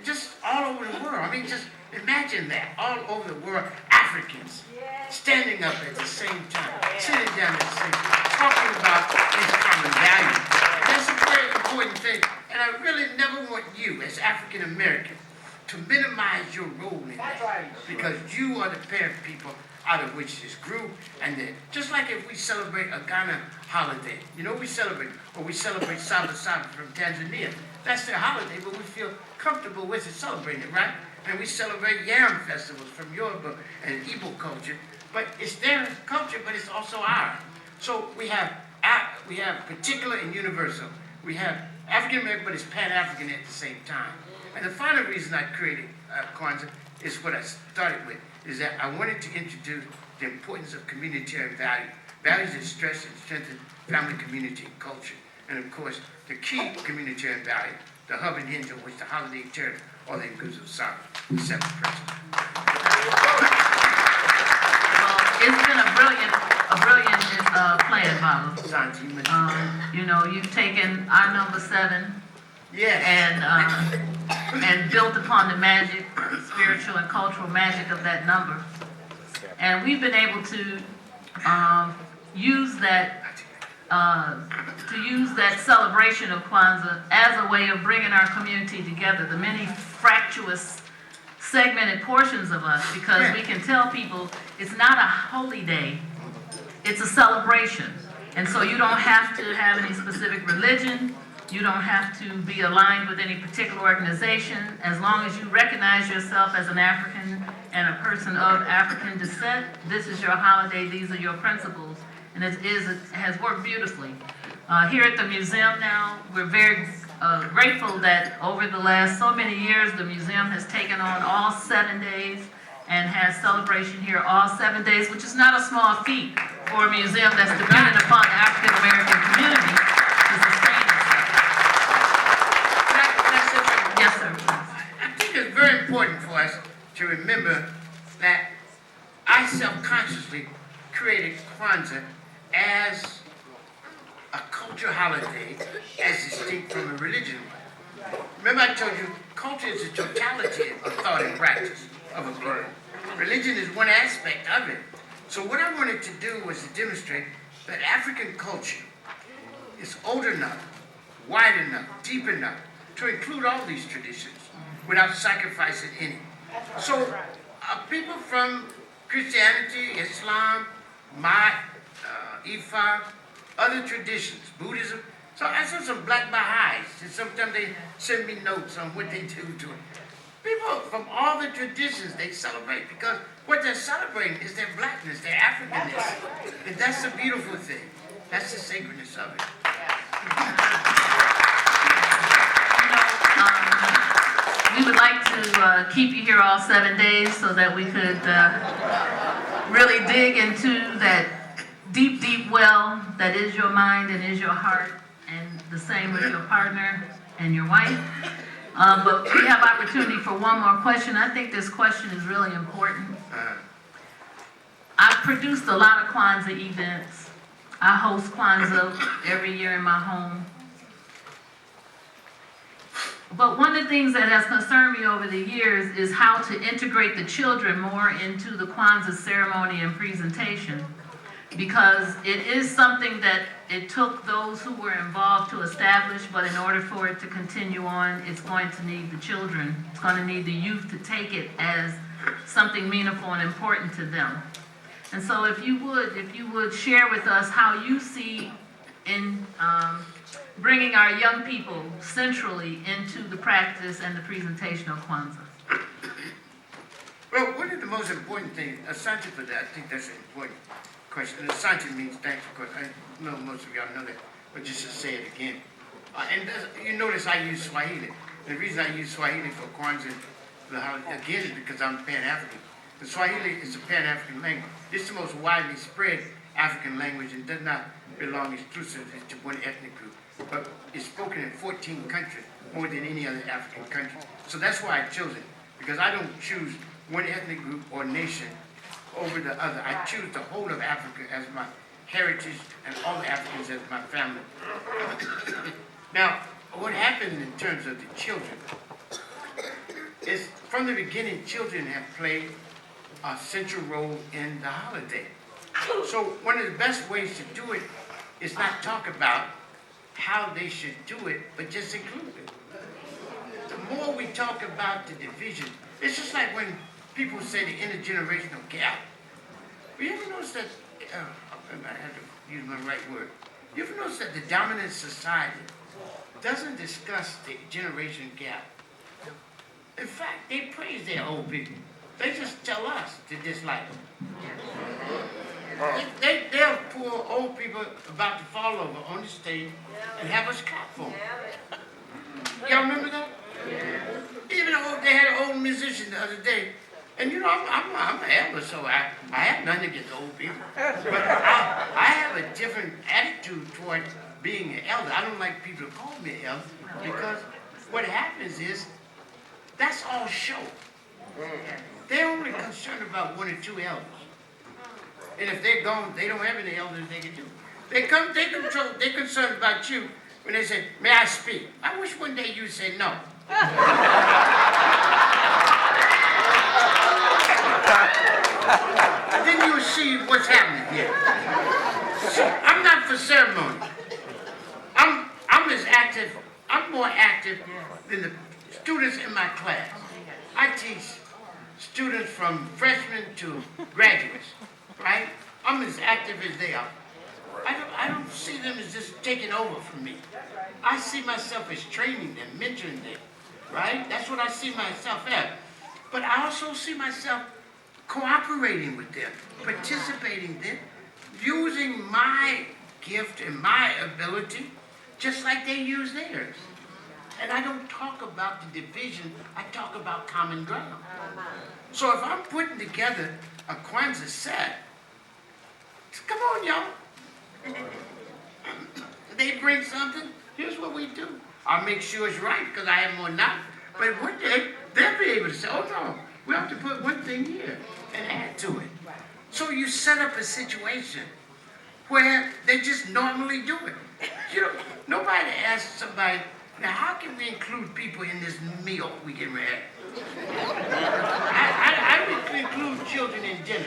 just all over the world. I mean, just imagine that, all over the world, Africans standing up at the same time, sitting down at the same time, talking about these common values. That's a very important thing, and I really never want you, as African Americans, to minimize your role in that, because you are the parent people out of which this grew, and then, just like if we celebrate a Ghana holiday, we celebrate Saba Saba from Tanzania. That's their holiday, but we feel comfortable with it, celebrating it, right? And we celebrate yam festivals from Yoruba and Igbo culture, but it's their culture, but it's also ours. So we have particular and universal. We have African American, but it's Pan-African at the same time. And the final reason I created Kwanzaa is what I started with, is that I wanted to introduce the importance of communitarian values that stress and strengthen family, community, and culture. And of course, the key communitarian value, the hub and hinge on which the holiday turns, or the Nguzo Saba, the 7 principles. Well, it's been a brilliant plan, Baba. You've taken our number 7. Yes. And built upon the magic, spiritual and cultural magic of that number. And we've been able to use that celebration of Kwanzaa as a way of bringing our community together, the many fractious, segmented portions of us, because we can tell people it's not a holy day, it's a celebration. And so you don't have to have any specific religion You don't have to be aligned with any particular organization. As long as you recognize yourself as an African and a person of African descent, this is your holiday, these are your principles, and it has worked beautifully. Here at the museum now, we're very grateful that over the last so many years, the museum has taken on all 7 days and has celebration here all 7 days, which is not a small feat for a museum that's dependent upon the African American community to sustain itself. Yes, sir. I think it's very important for us to remember that I self-consciously created Kwanzaa as a culture holiday as distinct from a religion one. Remember I told you, culture is the totality of thought and practice of a people. Religion is one aspect of it. So what I wanted to do was to demonstrate that African culture is old enough, wide enough, deep enough to include all these traditions without sacrificing any. So people from Christianity, Islam, Ifa, other traditions, Buddhism. So I saw some black Baha'is, and sometimes they send me notes on what they do to it. People from all the traditions, they celebrate because what they're celebrating is their blackness, their Africanness. And that's the beautiful thing. That's the sacredness of it. We would like to keep you here all 7 days so that we could really dig into that deep, deep well that is your mind and is your heart, and the same with your partner and your wife. But we have opportunity for one more question. I think this question is really important. I've produced a lot of Kwanzaa events. I host Kwanzaa every year in my home. But one of the things that has concerned me over the years is how to integrate the children more into the Kwanzaa ceremony and presentation. Because it is something that it took those who were involved to establish, but in order for it to continue on, it's going to need the children. It's going to need the youth to take it as something meaningful and important to them. And so if you would share with us how you see in bringing our young people centrally into the practice and the presentation of Kwanzaa. Well, one of the most important things, Asante for that, I think that's an important question. Asante means thanks, of course. I know most of y'all know that, but just to say it again. And you notice I use Swahili. And the reason I use Swahili for Kwanzaa, again, is because I'm Pan-African. The Swahili is a Pan-African language. It's the most widely spread African language and does not belong exclusively to one ethnic group, but it's spoken in 14 countries, more than any other African country. So that's why I chose it, because I don't choose one ethnic group or nation over the other. I choose the whole of Africa as my heritage and all the Africans as my family. Now, what happened in terms of the children is from the beginning, children have played a central role in the holiday. So one of the best ways to do it is not talk about how they should do it, but just include it. The more we talk about the division, it's just like when people say the intergenerational gap. You ever notice that, I have to use my right word. You ever notice that the dominant society doesn't discuss the generation gap? In fact, they praise their old people. They just tell us to dislike them. They'll pull old people about to fall over on the stage and have us clap for them. Y'all remember that? Even they had an old musician the other day. And you know, I'm an elder, so I have nothing against old people. But I have a different attitude toward being an elder. I don't like people to call me an elder because what happens is that's all show. They're only concerned about one or two elders. And if they're gone, they don't have any elders they can do. They're concerned about you when they say, may I speak? I wish one day you'd say no. Then you'll see what's happening here. So I'm not for ceremony. I'm as active, I'm more active than the students in my class. I teach students from freshmen to graduates, right? I'm as active as they are. I don't see them as just taking over from me. I see myself as training them, mentoring them, right? That's what I see myself as. But I also see myself cooperating with them, participating in them, using my gift and my ability just like they use theirs. And I don't talk about the division, I talk about common ground. So if I'm putting together a Kwanzaa set, come on, y'all. They bring something, here's what we do. I'll make sure it's right because I have more knowledge. But one day, they'll be able to say, oh no, we have to put one thing here and add to it. So you set up a situation where they just normally do it. You know, nobody asks somebody, now how can we include people in this meal we get ready? I would include children in dinner.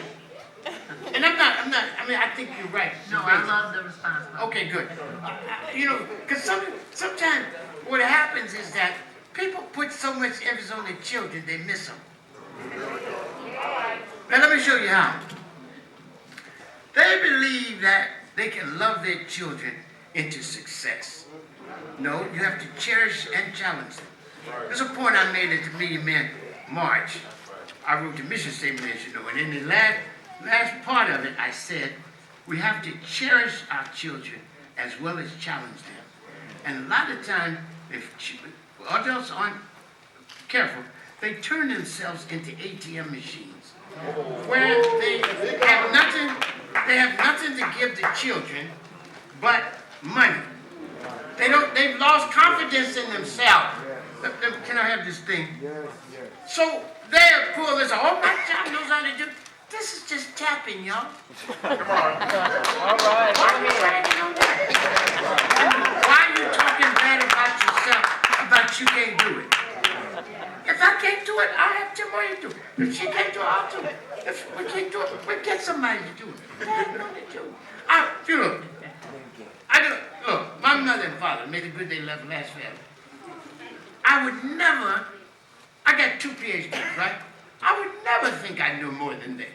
And I think you're right. No, I love the response. Okay, good. You know, because sometimes what happens is that people put so much emphasis on their children, they miss them. Now let me show you how. They believe that they can love their children into success. No, you have to cherish and challenge them. There's a point I made at the meeting in March. I wrote the mission statement, as you know, and in the last part of it, I said, we have to cherish our children as well as challenge them. And a lot of times, if adults aren't careful, they turn themselves into ATM machines, where they have nothing to give the children but money. They've lost confidence in themselves. Can I have this thing? So they're poor, they say, oh, my child knows how to do. This is just tapping, y'all. Come on. All right. Why are you bragging on that? Why are you talking bad about yourself, about you can't do it? If I can't do it, I'll have Timothy do it. If she can't do it, I'll do it. If we can't do it, we'll get somebody to do it. I have nothing to do. Look, my mother and father made a good day left last family. I would never, I got 2 PhDs, right? I would never think I knew more than they.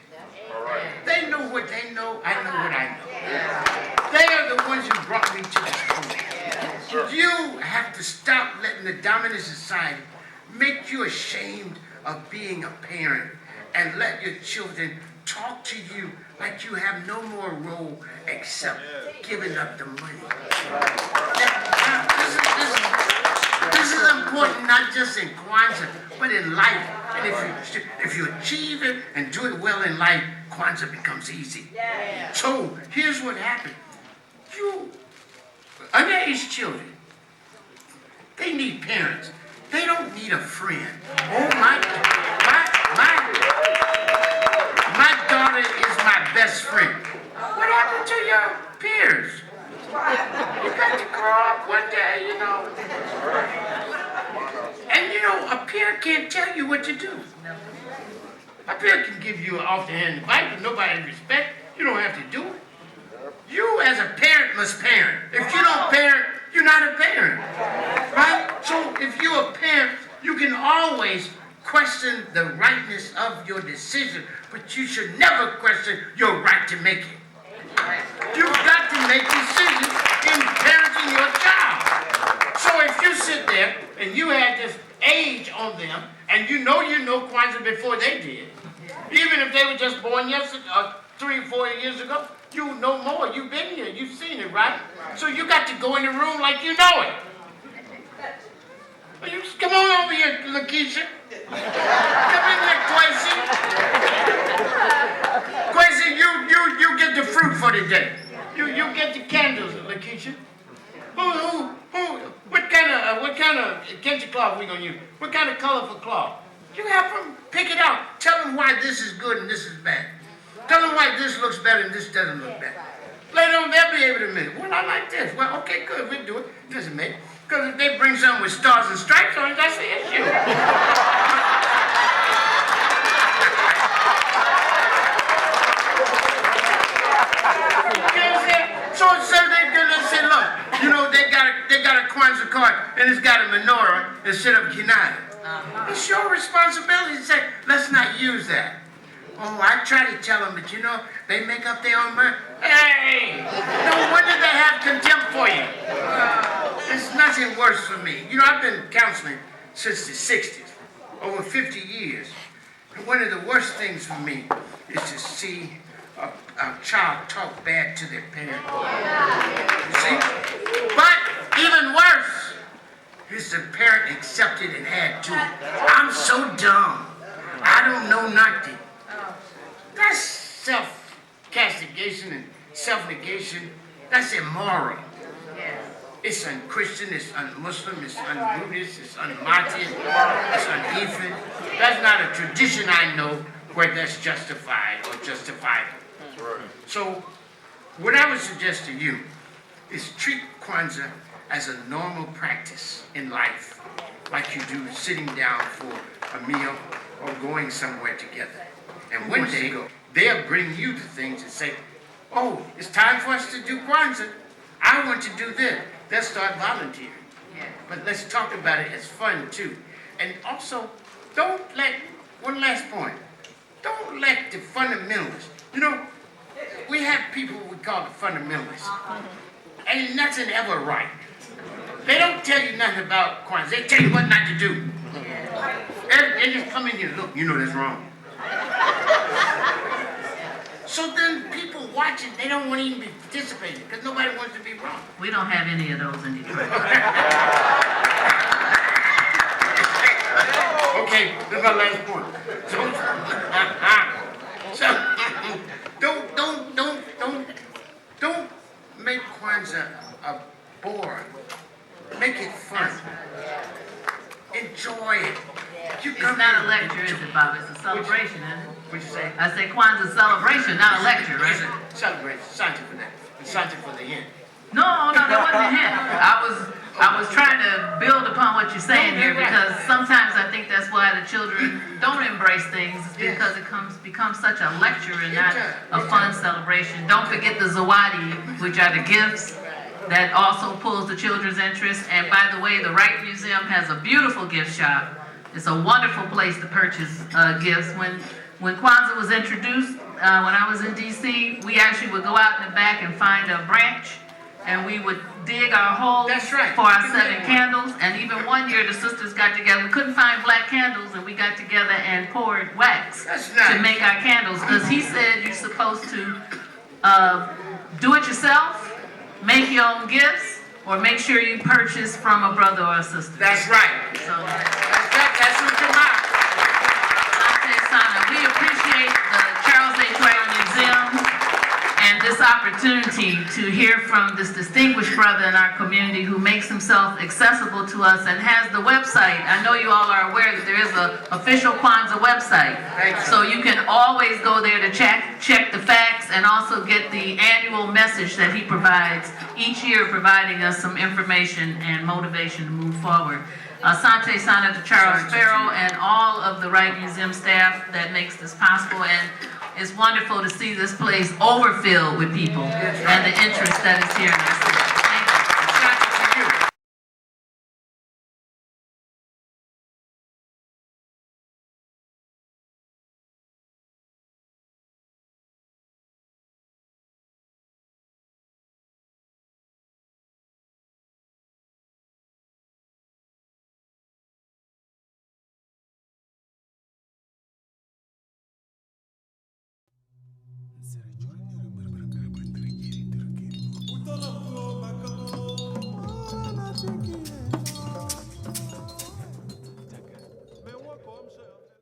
All right. They know what they know, I know what I know. They are the ones who brought me to this point. You have to stop letting the dominant society make you ashamed of being a parent and let your children talk to you like you have no more role except giving up the money. This is important not just in Kwanzaa, but in life. And if you achieve it and do it well in life, Kwanzaa becomes easy. So here's what happened. You, underage children, they need parents. They don't need a friend. Oh my daughter is my best friend. What happened to your peers? You got to grow up one day, you know. And you know, a peer can't tell you what to do. A peer can give you an off-the-hand advice, but nobody respect. You don't have to do it. You as a parent must parent. If you don't parent, you're not a parent. Right? So if you're a parent, you can always question the rightness of your decision, but you should never question your right to make it. You've got to make decisions in parenting your child. So if you sit there and you had this age on them, and you know Kwanzaa before they did, even if they were just born yesterday, 3 or 4 years ago, you know more. You've been here. You've seen it, right? So you got to go in the room like you know it. You come on over here, Lakeisha. Come in there, Quincy. Quincy, you get the fruit for the day. You get the candles, Lakeisha. What kind of kitchen cloth we gonna use? What kind of colorful cloth? You have them pick it out. Tell them why this is good and this is bad. Tell them why this looks better and this doesn't look better. Later on, they'll be able to admit, well, I like this. Well, okay, good, we'll do it. Doesn't matter. Because if they bring something with stars and stripes on it, that's the issue. So they're gonna say, look, you know, they got a Kwanzaa card and it's got a menorah instead of kinai. It's your responsibility to say, let's not use that. Oh, I try to tell them, but you know, they make up their own mind. Hey! No wonder they nothing worse for me. You know, I've been counseling since the 60s, over 50 years. And one of the worst things for me is to see a child talk bad to their parent. You see? But even worse is the parent accepted and had to. I'm so dumb. I don't know nothing. That's self-castigation and self-negation. That's immoral. It's un-Christian, it's un-Muslim, it's un-Buddhist, it's un-Martian, it's un-Ephraim. That's not a tradition I know where that's justified or justifiable. That's right. So, what I would suggest to you is treat Kwanzaa as a normal practice in life, like you do sitting down for a meal or going somewhere together. And one day, they'll bring you to things and say, oh, it's time for us to do Kwanzaa. I want to do this. They'll start volunteering. Yeah. But let's talk about it as fun too. And also, don't let, one last point, don't let the fundamentalists, you know, we have people we call the fundamentalists. Ain't nothing ever right. They don't tell you nothing about Kwanzaa. They tell you what not to do. They just come in here, look, you know that's wrong. So then people watching, they don't want to even be participating because nobody wants to be wrong. We don't have any of those in Detroit. Okay, this is my last point. Don't make Kwanzaa a bore. Make it fun. Enjoy it. It's not a lecture, is it, Bob? It's a celebration, isn't it? What'd you say? I say Kwanzaa celebration, not a lecture, right? It's a celebration. Something for that. It's something for the end. No, that wasn't a hint. I was trying to build upon what you're saying here because sometimes I think that's why the children don't embrace things because it becomes such a lecture and not a fun celebration. Don't forget the zawadi, which are the gifts that also pulls the children's interest. And by the way, the Wright Museum has a beautiful gift shop. It's a wonderful place to purchase gifts. When Kwanzaa was introduced, when I was in D.C., we actually would go out in the back and find a branch, and we would dig our holes for our 7 candles. And even one year, the sisters got together. We couldn't find black candles, and we got together and poured wax to make our candles. Because he said you're supposed to do it yourself, make your own gifts, or make sure you purchase from a brother or a sister. That's right. So, that's what you're about. We appreciate the Charles H. Wright Museum and this opportunity to hear from this distinguished brother in our community who makes himself accessible to us and has the website. I know you all are aware that there is an official Kwanzaa website. So you can always go there to check the facts and also get the annual message that he provides each year, providing us some information and motivation to move forward. Asante Sana to Charles Sparrow and all of the Wright Museum staff that makes this possible. And it's wonderful to see this place overfilled with people and the interest that is here in our city.